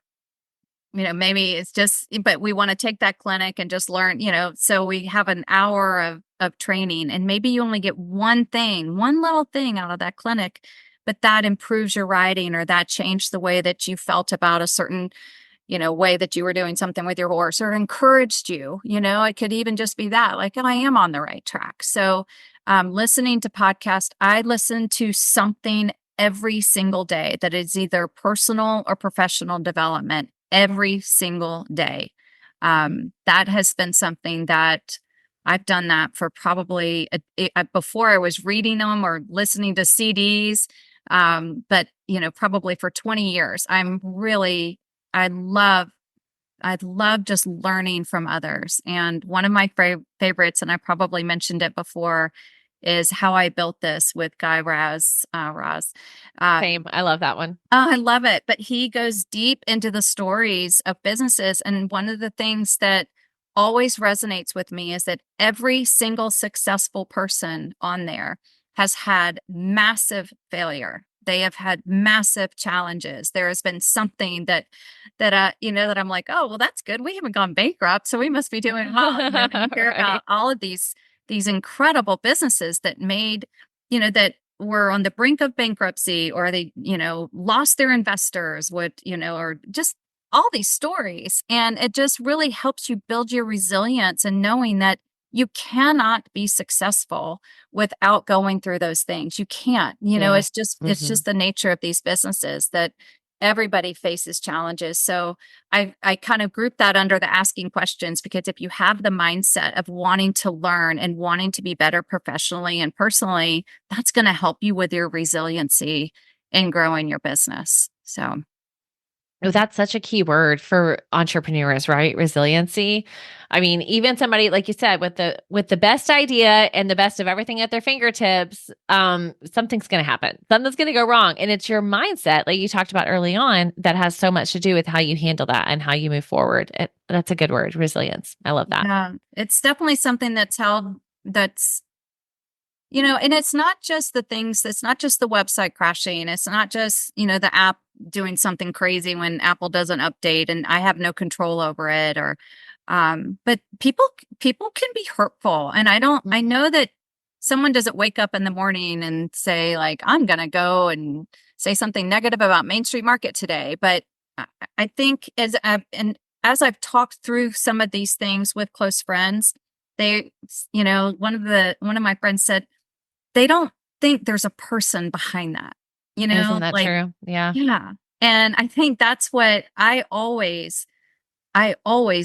maybe it's just, but we want to take that clinic and just learn, so we have an hour of training and maybe you only get one little thing out of that clinic, but that improves your riding or that changed the way that you felt about a certain, way that you were doing something with your horse or encouraged you, it could even just be that like, oh, I am on the right track. So listening to podcasts, I listen to something every single day that is either personal or professional development every single day. That has been something that I've done that for probably before I was reading them or listening to CDs. But probably for 20 years, I love just learning from others. And one of my favorites, and I probably mentioned it before, is How I Built This with Guy Raz. Same. I love that one. Oh, I love it. But he goes deep into the stories of businesses. And one of the things that always resonates with me is that every single successful person on there has had massive failure. They have had massive challenges. There has been something that I'm like, oh, well, that's good. We haven't gone bankrupt, so we must be doing well. You hear Right. about all of these incredible businesses that made, that were on the brink of bankruptcy, or they, lost their investors, or just all these stories. And it just really helps you build your resilience and knowing that you cannot be successful without going through those things. You can't, Yeah. it's just the nature of these businesses that everybody faces challenges. So I kind of group that under the asking questions, because if you have the mindset of wanting to learn and wanting to be better professionally and personally, that's going to help you with your resiliency in growing your business. So Oh, that's such a key word for entrepreneurs, right? Resiliency. I mean, even somebody like you said with the best idea and the best of everything at their fingertips, something's going to happen. Something's going to go wrong, and it's your mindset, like you talked about early on, that has so much to do with how you handle that and how you move forward. That's a good word, resilience. I love that. yeah, it's definitely something that's and it's not just the things, it's not just the website crashing. It's not just, the app doing something crazy when Apple doesn't update and I have no control over it, or but people can be hurtful. And I know that someone doesn't wake up in the morning and say like, I'm going to go and say something negative about Main Street Market today. But I think as I've talked through some of these things with close friends, they, one of my friends said, they don't think there's a person behind that, Isn't that like, true? Yeah. yeah. And I think that's what I always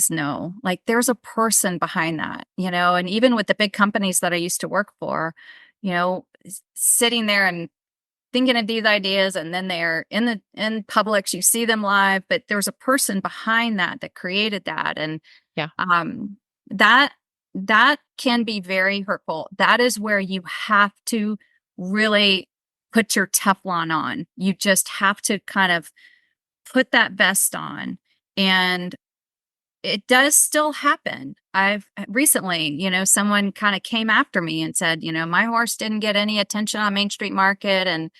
know, like there's a person behind that, and even with the big companies that I used to work for, sitting there and thinking of these ideas, and then they're in Publix, you see them live, but there's a person behind that created that. And Yeah. that that can be very hurtful. That is where you have to really put your Teflon on. You just have to kind of put that vest on. And it does still happen. I've recently, someone kind of came after me and said, my horse didn't get any attention on Main Street Market. And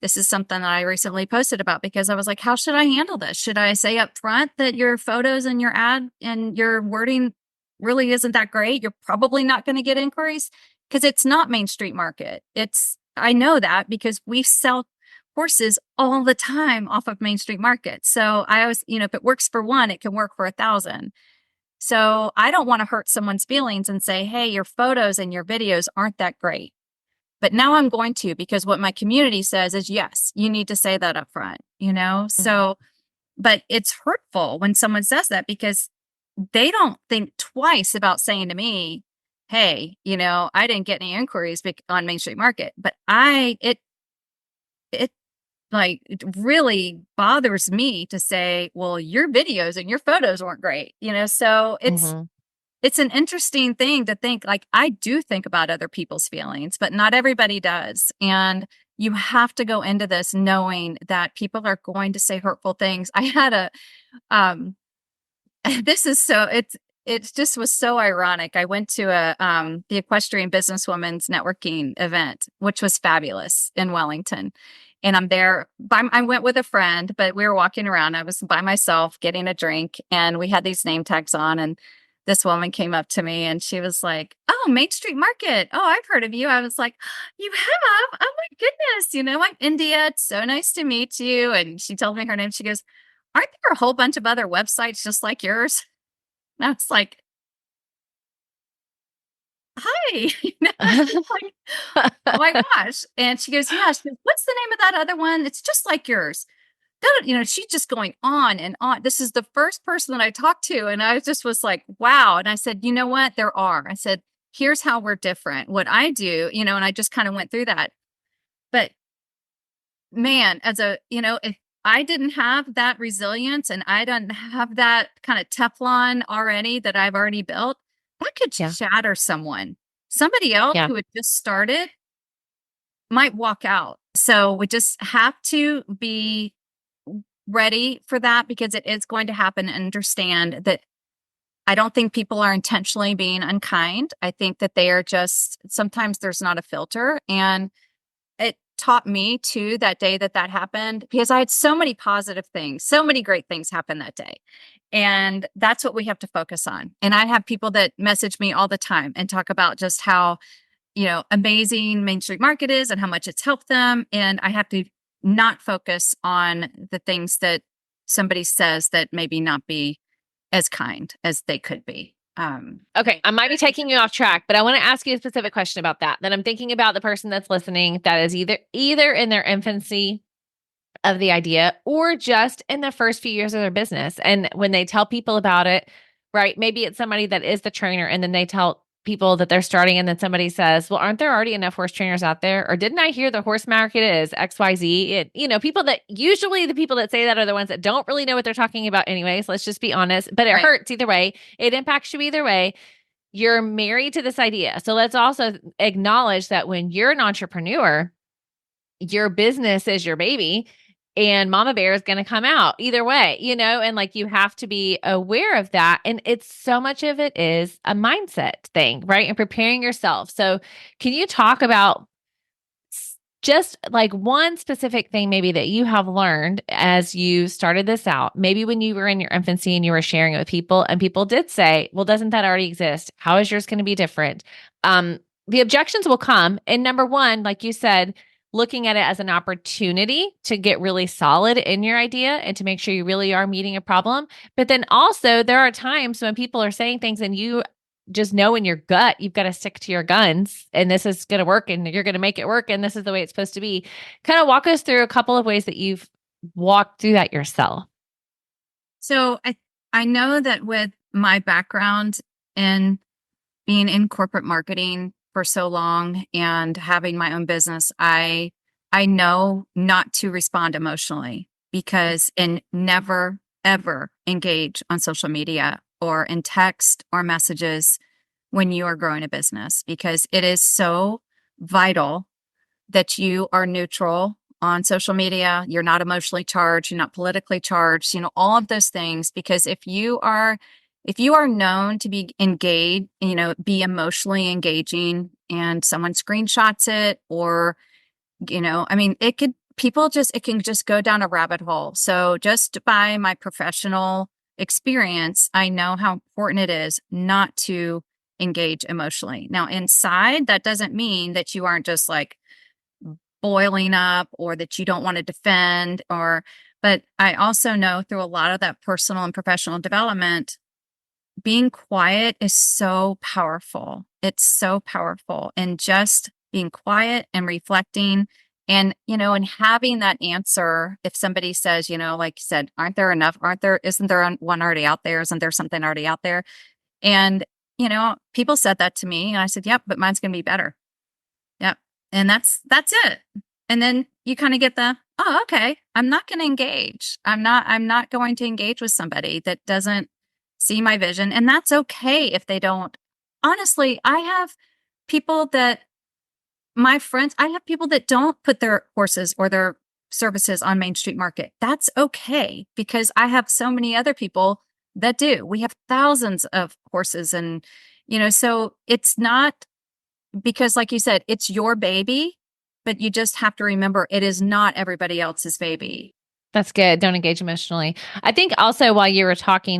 this is something that I recently posted about, because I was like, how should I handle this? Should I say up front that your photos and your ad and your wording really isn't that great? You're probably not going to get inquiries, because it's not Main Street Market. I know that because we sell horses all the time off of Main Street Market. So I always, if it works for one, it can work for 1,000. So I don't want to hurt someone's feelings and say, hey, your photos and your videos aren't that great. But now I'm going to, because what my community says is, yes, you need to say that up front, So, but it's hurtful when someone says that, because they don't think twice about saying to me, hey, I didn't get any inquiries on Main Street Market, but it like, it really bothers me to say, well, your videos and your photos weren't great, so Mhm. it's an interesting thing to think, like, I do think about other people's feelings, but not everybody does. And you have to go into this knowing that people are going to say hurtful things. I had um, this is so, it just was so ironic. I went to the Equestrian Businesswomen's Networking event, which was fabulous in Wellington. And I'm there I went with a friend, but we were walking around. I was by myself getting a drink, and we had these name tags on, and this woman came up to me and she was like, oh, Main Street Market. Oh, I've heard of you. I was like, you have? Oh my goodness. I'm India. It's so nice to meet you. And she told me her name. She goes, aren't there a whole bunch of other websites just like yours? And I was like, hi. Like, oh my gosh. And she goes, yeah. She goes, what's the name of that other one? It's just like yours. She's just going on and on. This is the first person that I talked to. And I just was like, wow. And I said, you know what? There are. I said, here's how we're different. What I do, and I just kind of went through that. But man, if I didn't have that resilience and I don't have that kind of Teflon already that I've already built, that could Yeah. shatter someone. Somebody else Yeah. who had just started might walk out. So we just have to be ready for that, because it is going to happen, and understand that I don't think people are intentionally being unkind. I think that they are just, sometimes there's not a filter. And it taught me too that day that happened, because I had so many positive things, so many great things happen that day. And that's what we have to focus on. And I have people that message me all the time and talk about just how, amazing Main Street Market is and how much it's helped them. And I have to not focus on the things that somebody says that maybe not be as kind as they could be. Okay, I might be taking you off track, but I want to ask you a specific question about that. Then I'm thinking about the person that's listening that is either in their infancy of the idea or just in the first few years of their business. And when they tell people about it, right, maybe it's somebody that is the trainer and then they tell people that they're starting and then somebody says, well, aren't there already enough horse trainers out there? Or didn't I hear the horse market is XYZ? People that usually the people that say that are the ones that don't really know what they're talking about anyways. Let's just be honest, but it hurts either way. It impacts you either way. You're married to this idea. So let's also acknowledge that when you're an entrepreneur, your business is your baby and mama bear is going to come out either way, and like you have to be aware of that. And it's so much of it is a mindset thing, right? And preparing yourself. So can you talk about just like one specific thing maybe that you have learned as you started this out, maybe when you were in your infancy and you were sharing it with people and people did say, well, doesn't that already exist? How is yours going to be different? The objections will come. And number one, like you said, looking at it as an opportunity to get really solid in your idea and to make sure you really are meeting a problem. But then also there are times when people are saying things and you just know in your gut, you've got to stick to your guns and this is going to work and you're going to make it work. And this is the way it's supposed to be. Kind of walk us through a couple of ways that you've walked through that yourself. So I know that with my background in being in corporate marketing for so long and having my own business, I know not to respond emotionally and never, ever engage on social media or in text or messages when you are growing a business, because it is so vital that you are neutral on social media. You're not emotionally charged. You're not politically charged, all of those things, because if you are known to be engaged, be emotionally engaging and someone screenshots it or, it can just go down a rabbit hole. So just by my professional experience, I know how important it is not to engage emotionally. Now, inside, that doesn't mean that you aren't just like boiling up or that you don't want to defend but I also know through a lot of that personal and professional development, being quiet is so powerful. It's so powerful. And just being quiet and reflecting and having that answer. If somebody says, like you said, isn't there one already out there? Isn't there something already out there? And, people said that to me and I said, yep, but mine's going to be better. Yep. And that's it. And then you kind of get oh, okay, I'm not going to engage. I'm not going to engage with somebody that doesn't see my vision. And that's okay if they don't. Honestly, I have people that don't put their horses or their services on Main Street Market. That's okay, because I have so many other people that do. We have thousands of horses and, so it's not, because like you said, it's your baby, but you just have to remember it is not everybody else's baby. That's good. Don't engage emotionally. I think also while you were talking,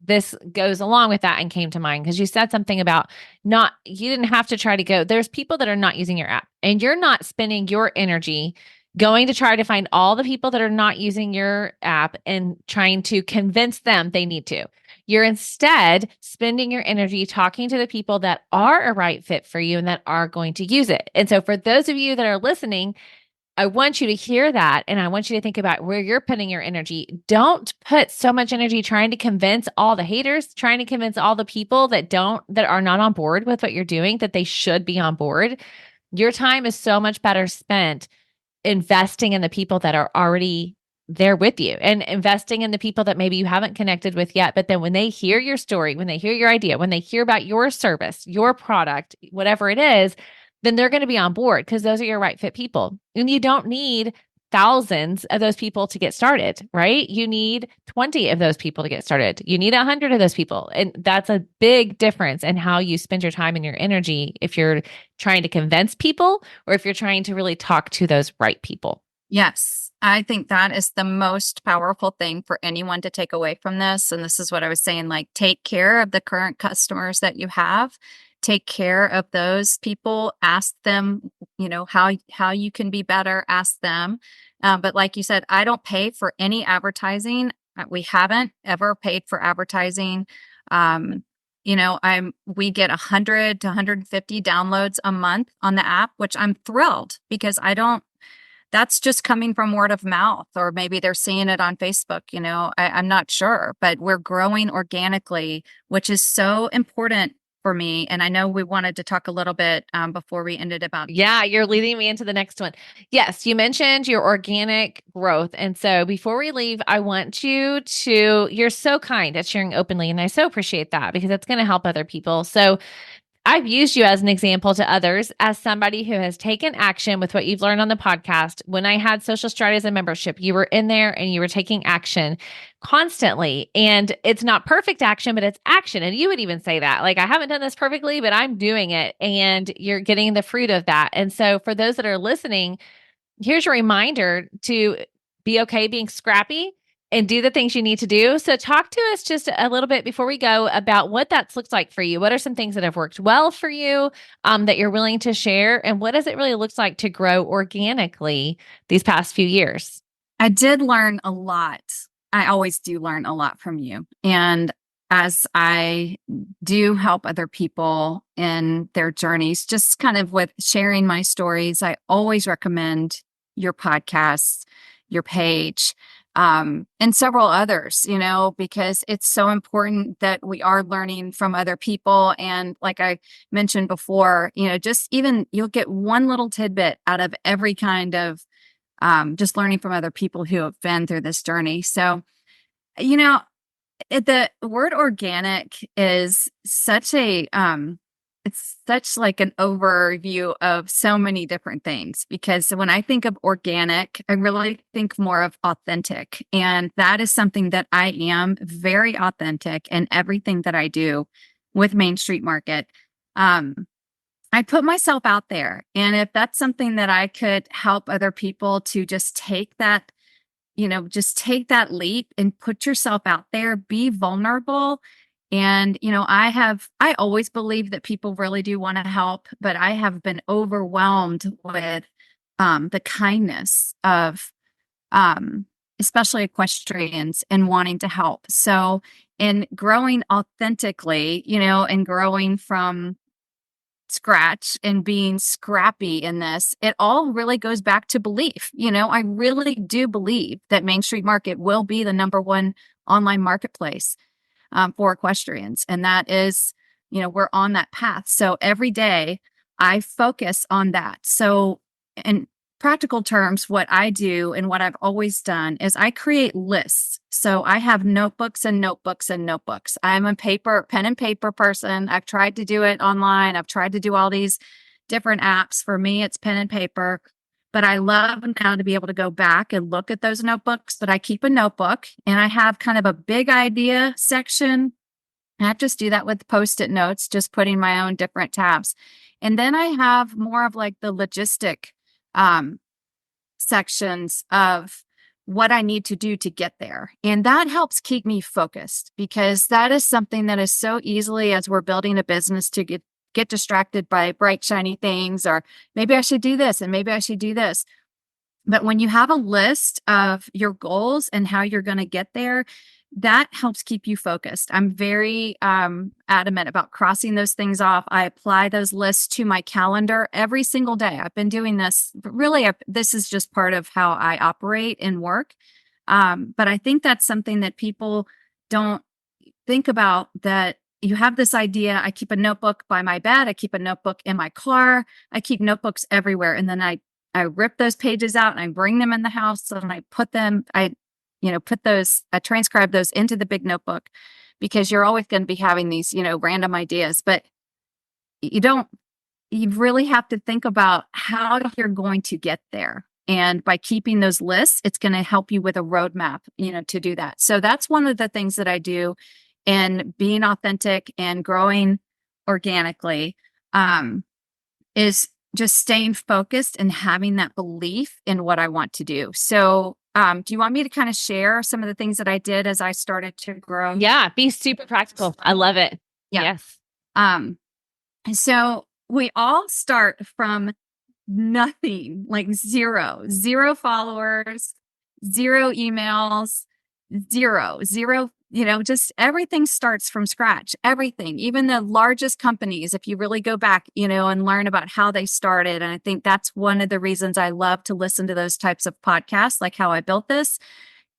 this goes along with that and came to mind because you said something about you didn't have to try to go. There's people that are not using your app and you're not spending your energy going to try to find all the people that are not using your app and trying to convince them they need to. You're instead spending your energy talking to the people that are a right fit for you and that are going to use it. And so for those of you that are listening, I want you to hear that. And I want you to think about where you're putting your energy. Don't put so much energy trying to convince all the haters, trying to convince all the people that are not on board with what you're doing, that they should be on board. Your time is so much better spent investing in the people that are already there with you and investing in the people that maybe you haven't connected with yet. But then when they hear your story, when they hear your idea, when they hear about your service, your product, whatever it is, then they're going to be on board because those are your right fit people. And you don't need thousands of those people to get started, right? You need 20 of those people to get started. You need 100 of those people. And that's a big difference in how you spend your time and your energy if you're trying to convince people or if you're trying to really talk to those right people. Yes. I think that is the most powerful thing for anyone to take away from this. And this is what I was saying, like, take care of the current customers that you have. Take care of those people. Ask them, how you can be better. Ask them. But like you said, I don't pay for any advertising. We haven't ever paid for advertising. We get 100 to 150 downloads a month on the app, which I'm thrilled because I don't that's just coming from word of mouth, or maybe they're seeing it on Facebook. I'm not sure, but we're growing organically, which is so important for me. And I know we wanted to talk a little bit before we ended about. Yeah, you're leading me into the next one. Yes, you mentioned your organic growth. And so before we leave, I want you're so kind at sharing openly. And I so appreciate that because it's going to help other people. So I've used you as an example to others as somebody who has taken action with what you've learned on the podcast. When I had Social Stride as a membership, you were in there and you were taking action constantly. And it's not perfect action, but it's action. And you would even say that, like, I haven't done this perfectly, but I'm doing it. And you're getting the fruit of that. And so for those that are listening, here's your reminder to be okay being scrappy and do the things you need to do. So talk to us just a little bit before we go about what that's looked like for you. What are some things that have worked well for you that you're willing to share? And what does it really look like to grow organically these past few years? I did learn a lot. I always do learn a lot from you. And as I do help other people in their journeys, just kind of with sharing my stories, I always recommend your podcasts, your page, and several others, because it's so important that we are learning from other people. And like I mentioned before, just even you'll get one little tidbit out of every kind of just learning from other people who have been through this journey. So, the word organic is such it's such like an overview of so many different things, because when I think of organic, I really think more of authentic. And that is something that I am very authentic in everything that I do with Main Street Market. I put myself out there. And if that's something that I could help other people to just take that, just take that leap and put yourself out there, be vulnerable. And, I always believe that people really do want to help, but I have been overwhelmed with the kindness of especially equestrians and wanting to help. So in growing authentically, and growing from scratch and being scrappy in this, it all really goes back to belief. I really do believe that Main Street Market will be the number one online marketplace for equestrians. And that is, we're on that path. So every day I focus on that. So in practical terms, what I do and what I've always done is I create lists. So I have notebooks and notebooks and notebooks. I'm a pen and paper person. I've tried to do it online. I've tried to do all these different apps. For me, it's pen and paper. But I love now to be able to go back and look at those notebooks. But I keep a notebook and I have kind of a big idea section. And I just do that with Post-it notes, just putting my own different tabs. And then I have more of like the logistic sections of what I need to do to get there. And that helps keep me focused, because that is something that is so easily, as we're building a business, to get distracted by bright, shiny things, or maybe I should do this and maybe I should do this. But when you have a list of your goals and how you're going to get there, that helps keep you focused. I'm very adamant about crossing those things off. I apply those lists to my calendar every single day. I've been doing this, but really, this is just part of how I operate and work. But I think that's something that people don't think about, that you have this idea. I keep a notebook by my bed. I keep a notebook in my car. I keep notebooks everywhere. And then I rip those pages out and I bring them in the house and I put them, I transcribe those into the big notebook, because you're always going to be having these, random ideas, but you really have to think about how you're going to get there. And by keeping those lists, it's going to help you with a roadmap, to do that. So that's one of the things that I do in being authentic and growing organically, is just staying focused and having that belief in what I want to do. So do you want me to kind of share some of the things that I did as I started to grow? Yeah, be super practical. I love it. Yeah. Yes. So we all start from nothing, like zero followers, zero emails, zero just everything starts from scratch. Everything, even the largest companies, if you really go back, and learn about how they started. And I think that's one of the reasons I love to listen to those types of podcasts, like How I Built This.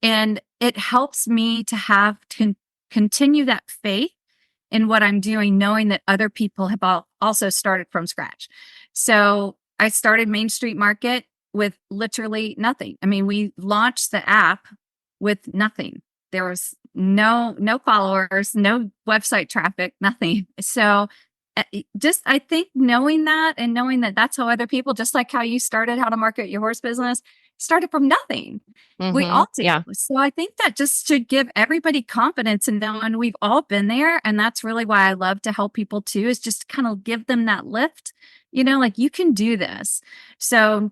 And it helps me to have to continue that faith in what I'm doing, knowing that other people have also started from scratch. So I started Main Street Market with literally nothing. I mean, we launched the app with nothing. There was no followers, no website traffic, nothing. So just, I think knowing that and knowing that that's how other people, just like how you started How to Market Your Horse Business, started from nothing. We all do. Yeah. So I think that just should give everybody confidence in knowing we've all been there. And that's really why I love to help people too, is just kind of give them that lift, like you can do this. So,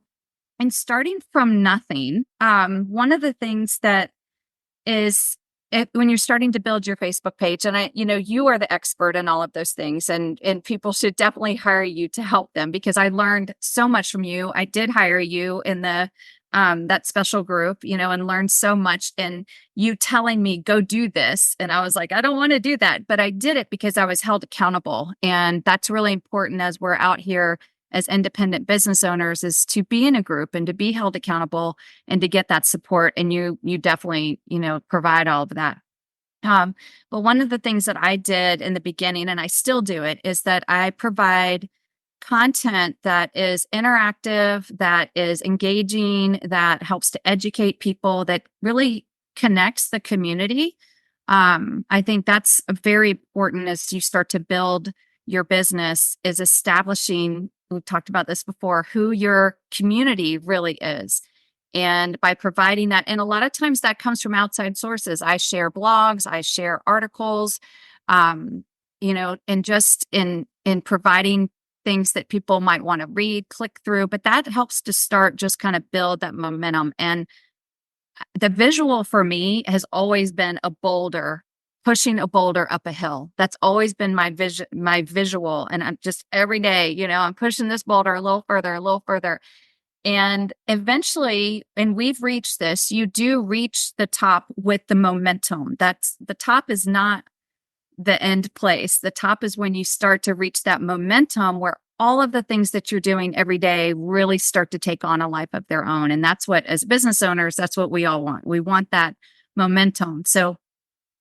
and starting from nothing, one of the things that is when you're starting to build your Facebook page, and you are the expert in all of those things, and people should definitely hire you to help them, because I learned so much from you. I did hire you in the that special group, and learned so much, and you telling me, go do this. And I was like, I don't want to do that, but I did it because I was held accountable. And that's really important as we're out here as independent business owners, is to be in a group and to be held accountable and to get that support. And you definitely, provide all of that. But one of the things that I did in the beginning, and I still do it, is that I provide content that is interactive, that is engaging, that helps to educate people, that really connects the community. I think that's very important as you start to build your business, is establishing, we've talked about this before, who your community really is. And by providing that, and a lot of times that comes from outside sources. I share blogs, I share articles, and just in providing things that people might want to read, click through, but that helps to start, just kind of build that momentum. And the visual for me has always been a boulder, pushing a boulder up a hill. That's always been my vision, my visual. And I'm just every day, I'm pushing this boulder a little further, a little further. And eventually, and we've reached this, you do reach the top with the momentum. That's, the top is not the end place. The top is when you start to reach that momentum where all of the things that you're doing every day really start to take on a life of their own. And that's what, as business owners, that's what we all want. We want that momentum. So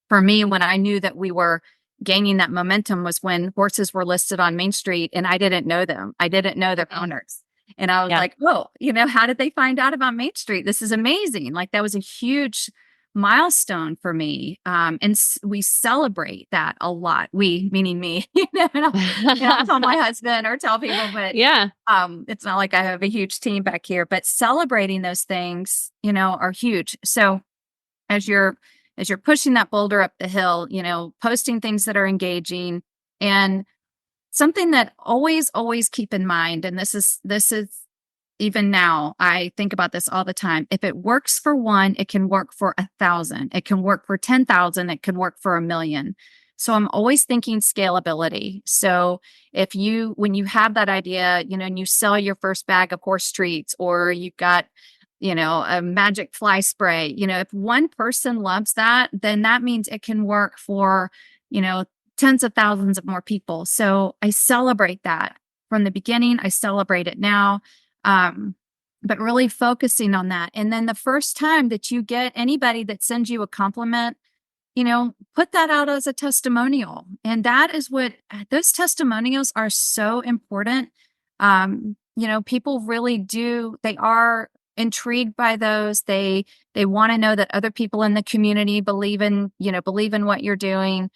for me, when I knew that we were gaining that momentum, was when horses were listed on Main Street and I didn't know them. I didn't know their owners. And I was like, oh, how did they find out about Main Street? This is amazing. Like, that was a huge milestone for me. And we celebrate that a lot. We, meaning me, I'll tell my husband or tell people, but yeah, it's not like I have a huge team back here, but celebrating those things, are huge. So as you're pushing that boulder up the hill, posting things that are engaging, and something that always keep in mind, and this is even now, I think about this all the time. If it works for one, it can work for 1,000. It can work for 10,000. It can work for 1,000,000. So I'm always thinking scalability. So when you have that idea, and you sell your first bag of horse treats, or you've got, a magic fly spray, if one person loves that, then that means it can work for, tens of thousands of more people. So I celebrate that from the beginning. I celebrate it now. But really focusing on that. And then the first time that you get anybody that sends you a compliment, put that out as a testimonial. And that is what those testimonials are so important. People really they are intrigued by those. They want to know that other people in the community believe in what you're doing.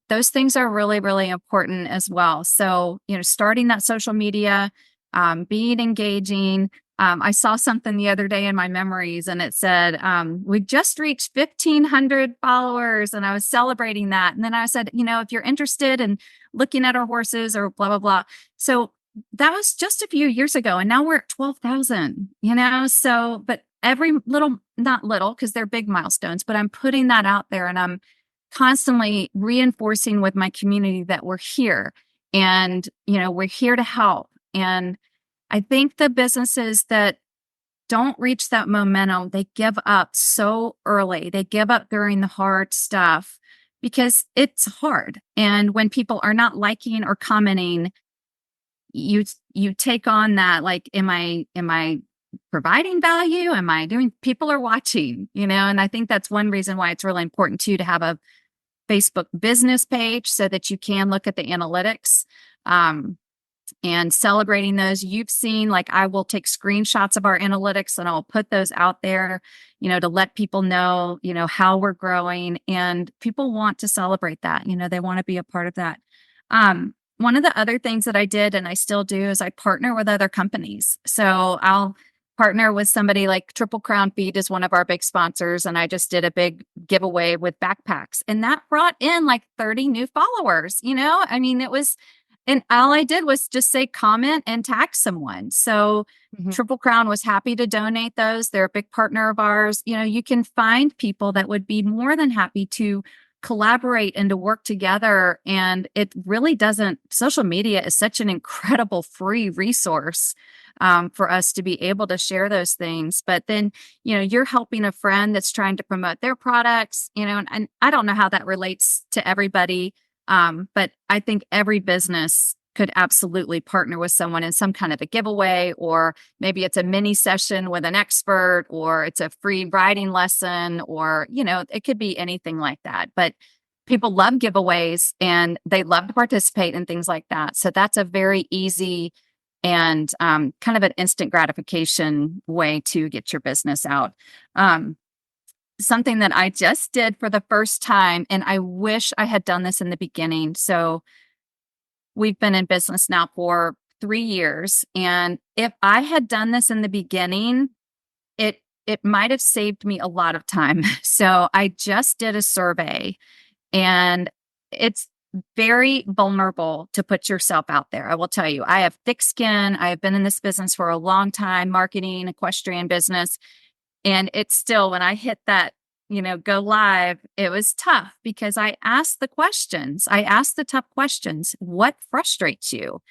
Those things are really, really important as well. So, starting that social media, being engaging. I saw something the other day in my memories, and it said, we just reached 1,500 followers, and I was celebrating that. And then I said, if you're interested in looking at our horses or blah, blah, blah. So that was just a few years ago, and now we're at 12,000, so, but every little, not little, because they're big milestones, but I'm putting that out there, and I'm constantly reinforcing with my community that we're here, and, we're here to help. And I think the businesses that don't reach that momentum, they give up so early. They give up during the hard stuff because it's hard. And when people are not liking or commenting, you take on that, like, am I providing value? Am I doing, people are watching, and I think that's one reason why it's really important too to have a Facebook business page so that you can look at the analytics. And celebrating those. You've seen, like, I will take screenshots of our analytics and I'll put those out there, to let people know, how we're growing, and people want to celebrate that. They want to be a part of that. One of the other things that I did, and I still do, is I partner with other companies. So I'll partner with somebody like Triple Crown Feed is one of our big sponsors. And I just did a big giveaway with backpacks, and that brought in like 30 new followers. I mean, and all I did was just say comment and tag someone. So Triple Crown was happy to donate those. They're a big partner of ours. You can find people that would be more than happy to collaborate and to work together. And it really doesn't, social media is such an incredible free resource for us to be able to share those things. But then, you're helping a friend that's trying to promote their products, and I don't know how that relates to everybody. But I think every business could absolutely partner with someone in some kind of a giveaway, or maybe it's a mini session with an expert, or it's a free writing lesson, or, it could be anything like that. But people love giveaways and they love to participate in things like that. So that's a very easy and kind of an instant gratification way to get your business out. Something that I just did for the first time, and I wish I had done this in the beginning. So we've been in business now for 3 years. And if I had done this in the beginning, it might have saved me a lot of time. So I just did a survey, and it's very vulnerable to put yourself out there. I will tell you, I have thick skin. I have been in this business for a long time, marketing, equestrian business. And it's still, when I hit that, go live, it was tough because I asked the questions. I asked the tough questions. What frustrates you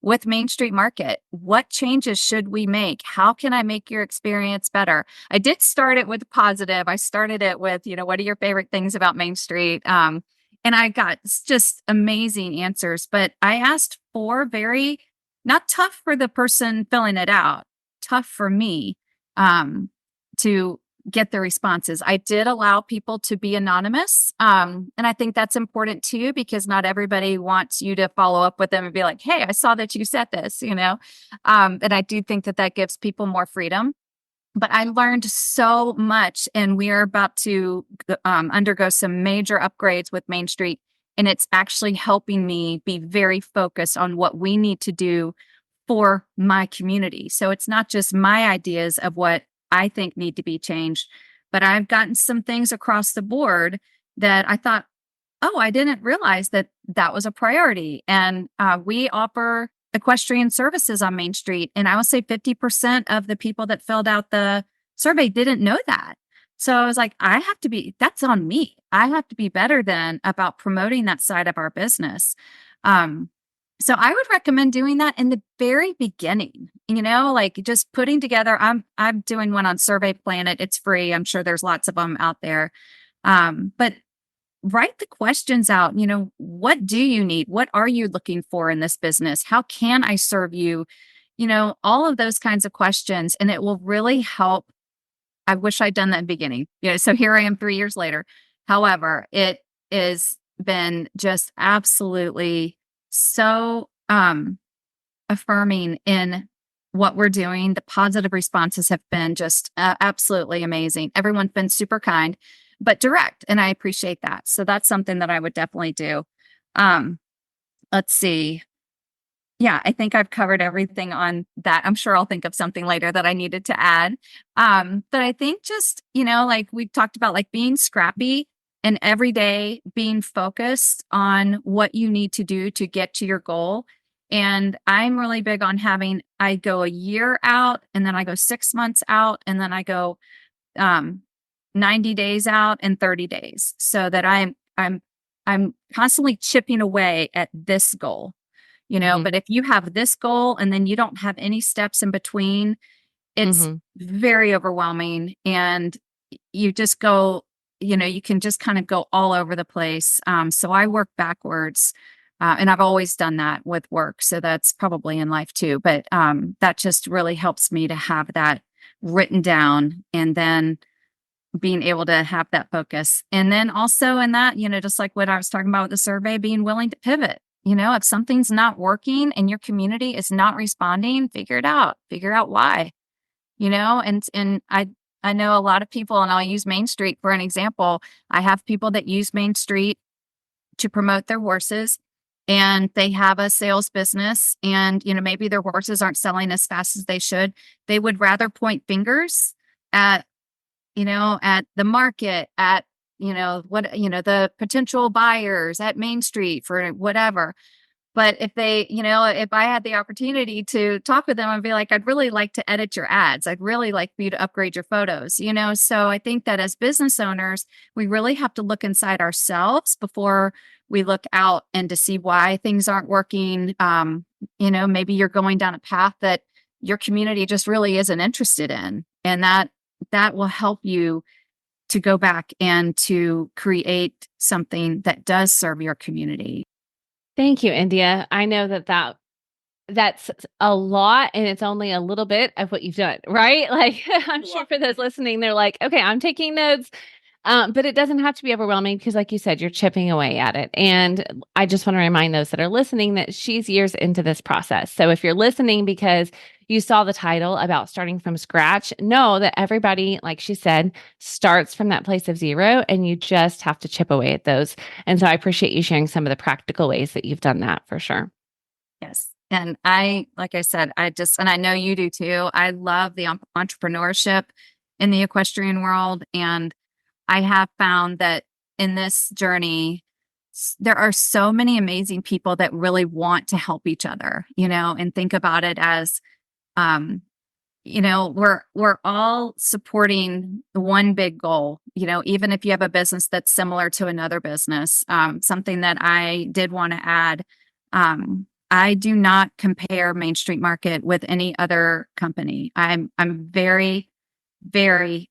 with Main Street Market? What changes should we make? How can I make your experience better? I did start it with positive. I started it with, what are your favorite things about Main Street? And I got just amazing answers. But I asked 4 very, not tough for the person filling it out, tough for me. To get the responses. I did allow people to be anonymous. And I think that's important too, because not everybody wants you to follow up with them and be like, hey, I saw that you said this, and I do think that gives people more freedom. But I learned so much, and we are about to undergo some major upgrades with Main Street. And it's actually helping me be very focused on what we need to do for my community. So it's not just my ideas of what I think need to be changed, but I've gotten some things across the board that I thought, oh, I didn't realize that was a priority. And we offer equestrian services on Main Street. And I would say 50% of the people that filled out the survey didn't know that. So I was like, that's on me. I have to be better then about promoting that side of our business. So I would recommend doing that in the very beginning, like just putting together, I'm doing one on Survey Planet. It's free. I'm sure there's lots of them out there. But write the questions out. What do you need? What are you looking for in this business? How can I serve you? All of those kinds of questions. And it will really help. I wish I'd done that in the beginning. So here I am 3 years later. However, it has been just absolutely so affirming in what we're doing. The positive responses have been just absolutely amazing. Everyone's been super kind, but direct, and I appreciate that. So that's something that I would definitely do. Let's see. Yeah, I think I've covered everything on that. I'm sure I'll think of something later that I needed to add. But I think just, like we talked about, like being scrappy and every day being focused on what you need to do to get to your goal. And I'm really big on I go a year out, and then I go 6 months out, and then I go 90 days out and 30 days, so that I'm constantly chipping away at this goal. But if you have this goal and then you don't have any steps in between, it's very overwhelming, and you just go, you can just kind of go all over the place. So I work backwards, and I've always done that with work. So that's probably in life too. But that just really helps me to have that written down, and then being able to have that focus. And then also in that, just like what I was talking about with the survey, being willing to pivot. If something's not working and your community is not responding, figure out why. And I know a lot of people, and I'll use Main Street for an example. I have people that use Main Street to promote their horses, and they have a sales business, and maybe their horses aren't selling as fast as they should. They would rather point fingers at at the market, at the potential buyers at Main Street for whatever. But if if I had the opportunity to talk with them, I'd be like, I'd really like to edit your ads. I'd really like for you to upgrade your photos, So I think that as business owners, we really have to look inside ourselves before we look out and to see why things aren't working. Maybe you're going down a path that your community just really isn't interested in. And that will help you to go back and to create something that does serve your community. Thank you, India. I know that's a lot, and it's only a little bit of what you've done, right? Like, I'm sure for those listening, they're like, okay, I'm taking notes. But it doesn't have to be overwhelming because, like you said, you're chipping away at it. And I just want to remind those that are listening that she's years into this process. So if you're listening because you saw the title about starting from scratch, know that everybody, like she said, starts from that place of zero, and you just have to chip away at those. And so I appreciate you sharing some of the practical ways that you've done that for sure. Yes. And like I said, and I know you do too. I love the entrepreneurship in the equestrian world. And I have found that in this journey, there are so many amazing people that really want to help each other, and think about it as, we're all supporting one big goal, even if you have a business that's similar to another business. Something that I did want to add, I do not compare Main Street Market with any other company. I'm very, very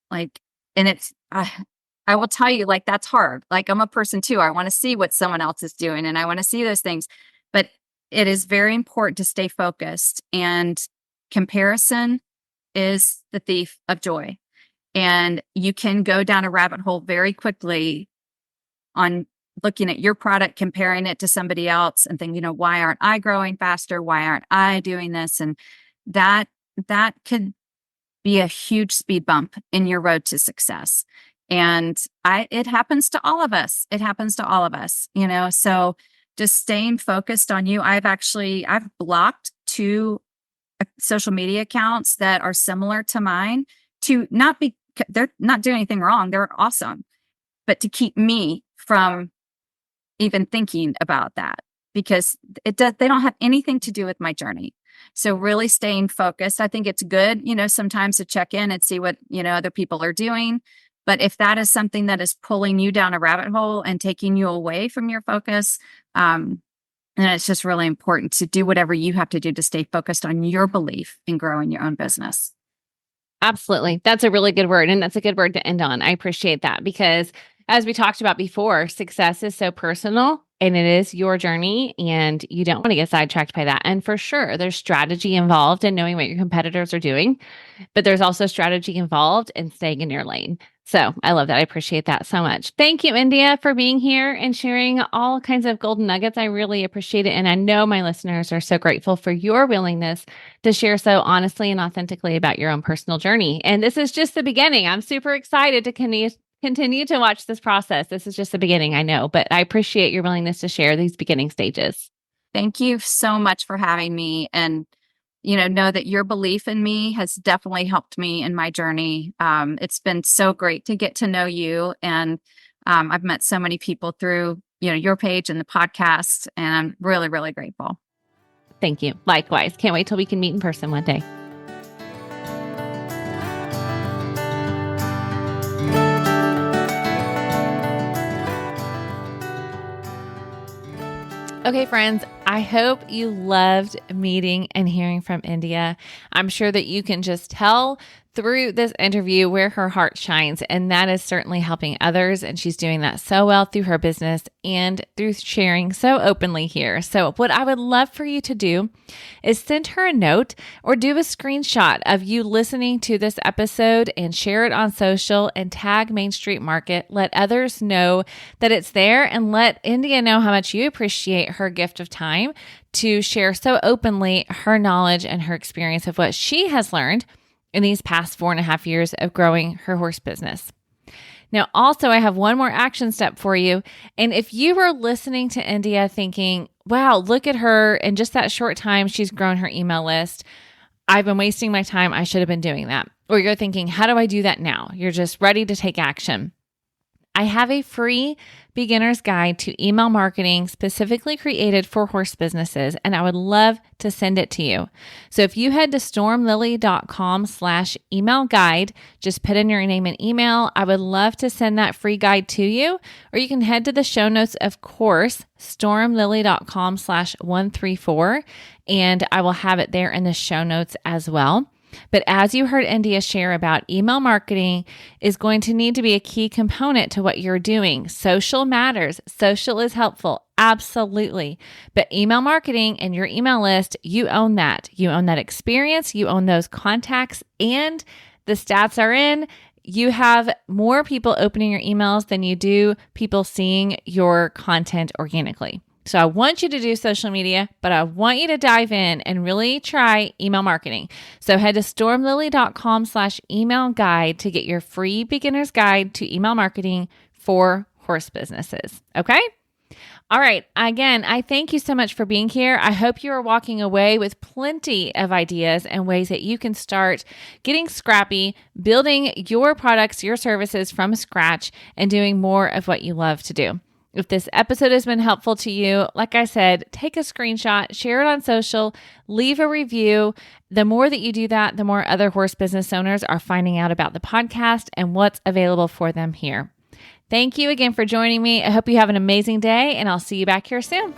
and it's, I will tell you, that's hard. I'm a person too. I want to see what someone else is doing, and I want to see those things, but it is very important to stay focused, and comparison is the thief of joy. And you can go down a rabbit hole very quickly on looking at your product, comparing it to somebody else, and thinking, why aren't I growing faster? Why aren't I doing this? And that could be a huge speed bump in your road to success. And it happens to all of us. So just staying focused on you. I've blocked 2 social media accounts that are similar to mine, they're not doing anything wrong. They're awesome, but to keep me from even thinking about that, because they don't have anything to do with my journey. So really staying focused. I think it's good, sometimes to check in and see what, other people are doing. But if that is something that is pulling you down a rabbit hole and taking you away from your focus, then it's just really important to do whatever you have to do to stay focused on your belief in growing your own business. Absolutely. That's a really good word. And that's a good word to end on. I appreciate that because as we talked about before, success is so personal and it is your journey and you don't want to get sidetracked by that. And for sure, there's strategy involved in knowing what your competitors are doing, but there's also strategy involved in staying in your lane. So I love that. I appreciate that so much. Thank you, India, for being here and sharing all kinds of golden nuggets. I really appreciate it. And I know my listeners are so grateful for your willingness to share so honestly and authentically about your own personal journey. And this is just the beginning. I'm super excited to continue to watch this process. This is just the beginning, I know, but I appreciate your willingness to share these beginning stages. Thank you so much for having me. And know that your belief in me has definitely helped me in my journey. It's been so great to get to know you. And I've met so many people through, your page and the podcast. And I'm really, really grateful. Thank you. Likewise. Can't wait till we can meet in person one day. Okay, friends, I hope you loved meeting and hearing from India. I'm sure that you can just tell through this interview where her heart shines, and that is certainly helping others. And she's doing that so well through her business and through sharing so openly here. So what I would love for you to do is send her a note or do a screenshot of you listening to this episode and share it on social and tag Main Street Market. Let others know that it's there, and let India know how much you appreciate her gift of time to share so openly her knowledge and her experience of what she has learned in these past 4.5 years of growing her horse business. Now, also, I have one more action step for you. And if you were listening to India thinking, wow, look at her, in just that short time, she's grown her email list. I've been wasting my time. I should have been doing that. Or you're thinking, how do I do that now? You're just ready to take action. I have a free beginner's guide to email marketing specifically created for horse businesses, and I would love to send it to you. So if you head to stormlily.com/email guide, just put in your name and email. I would love to send that free guide to you, or you can head to the show notes, of course, stormlily.com/134, and I will have it there in the show notes as well. But as you heard India share about, email marketing is going to need to be a key component to what you're doing. Social matters. Social is helpful. Absolutely. But email marketing and your email list, you own that. You own that experience. You own those contacts. And the stats are in. You have more people opening your emails than you do people seeing your content organically. So I want you to do social media, but I want you to dive in and really try email marketing. So head to stormlily.com/email guide to get your free beginner's guide to email marketing for horse businesses. Okay? All right. Again, I thank you so much for being here. I hope you are walking away with plenty of ideas and ways that you can start getting scrappy, building your products, your services from scratch, and doing more of what you love to do. If this episode has been helpful to you, like I said, take a screenshot, share it on social, leave a review. The more that you do that, the more other horse business owners are finding out about the podcast and what's available for them here. Thank you again for joining me. I hope you have an amazing day, and I'll see you back here soon.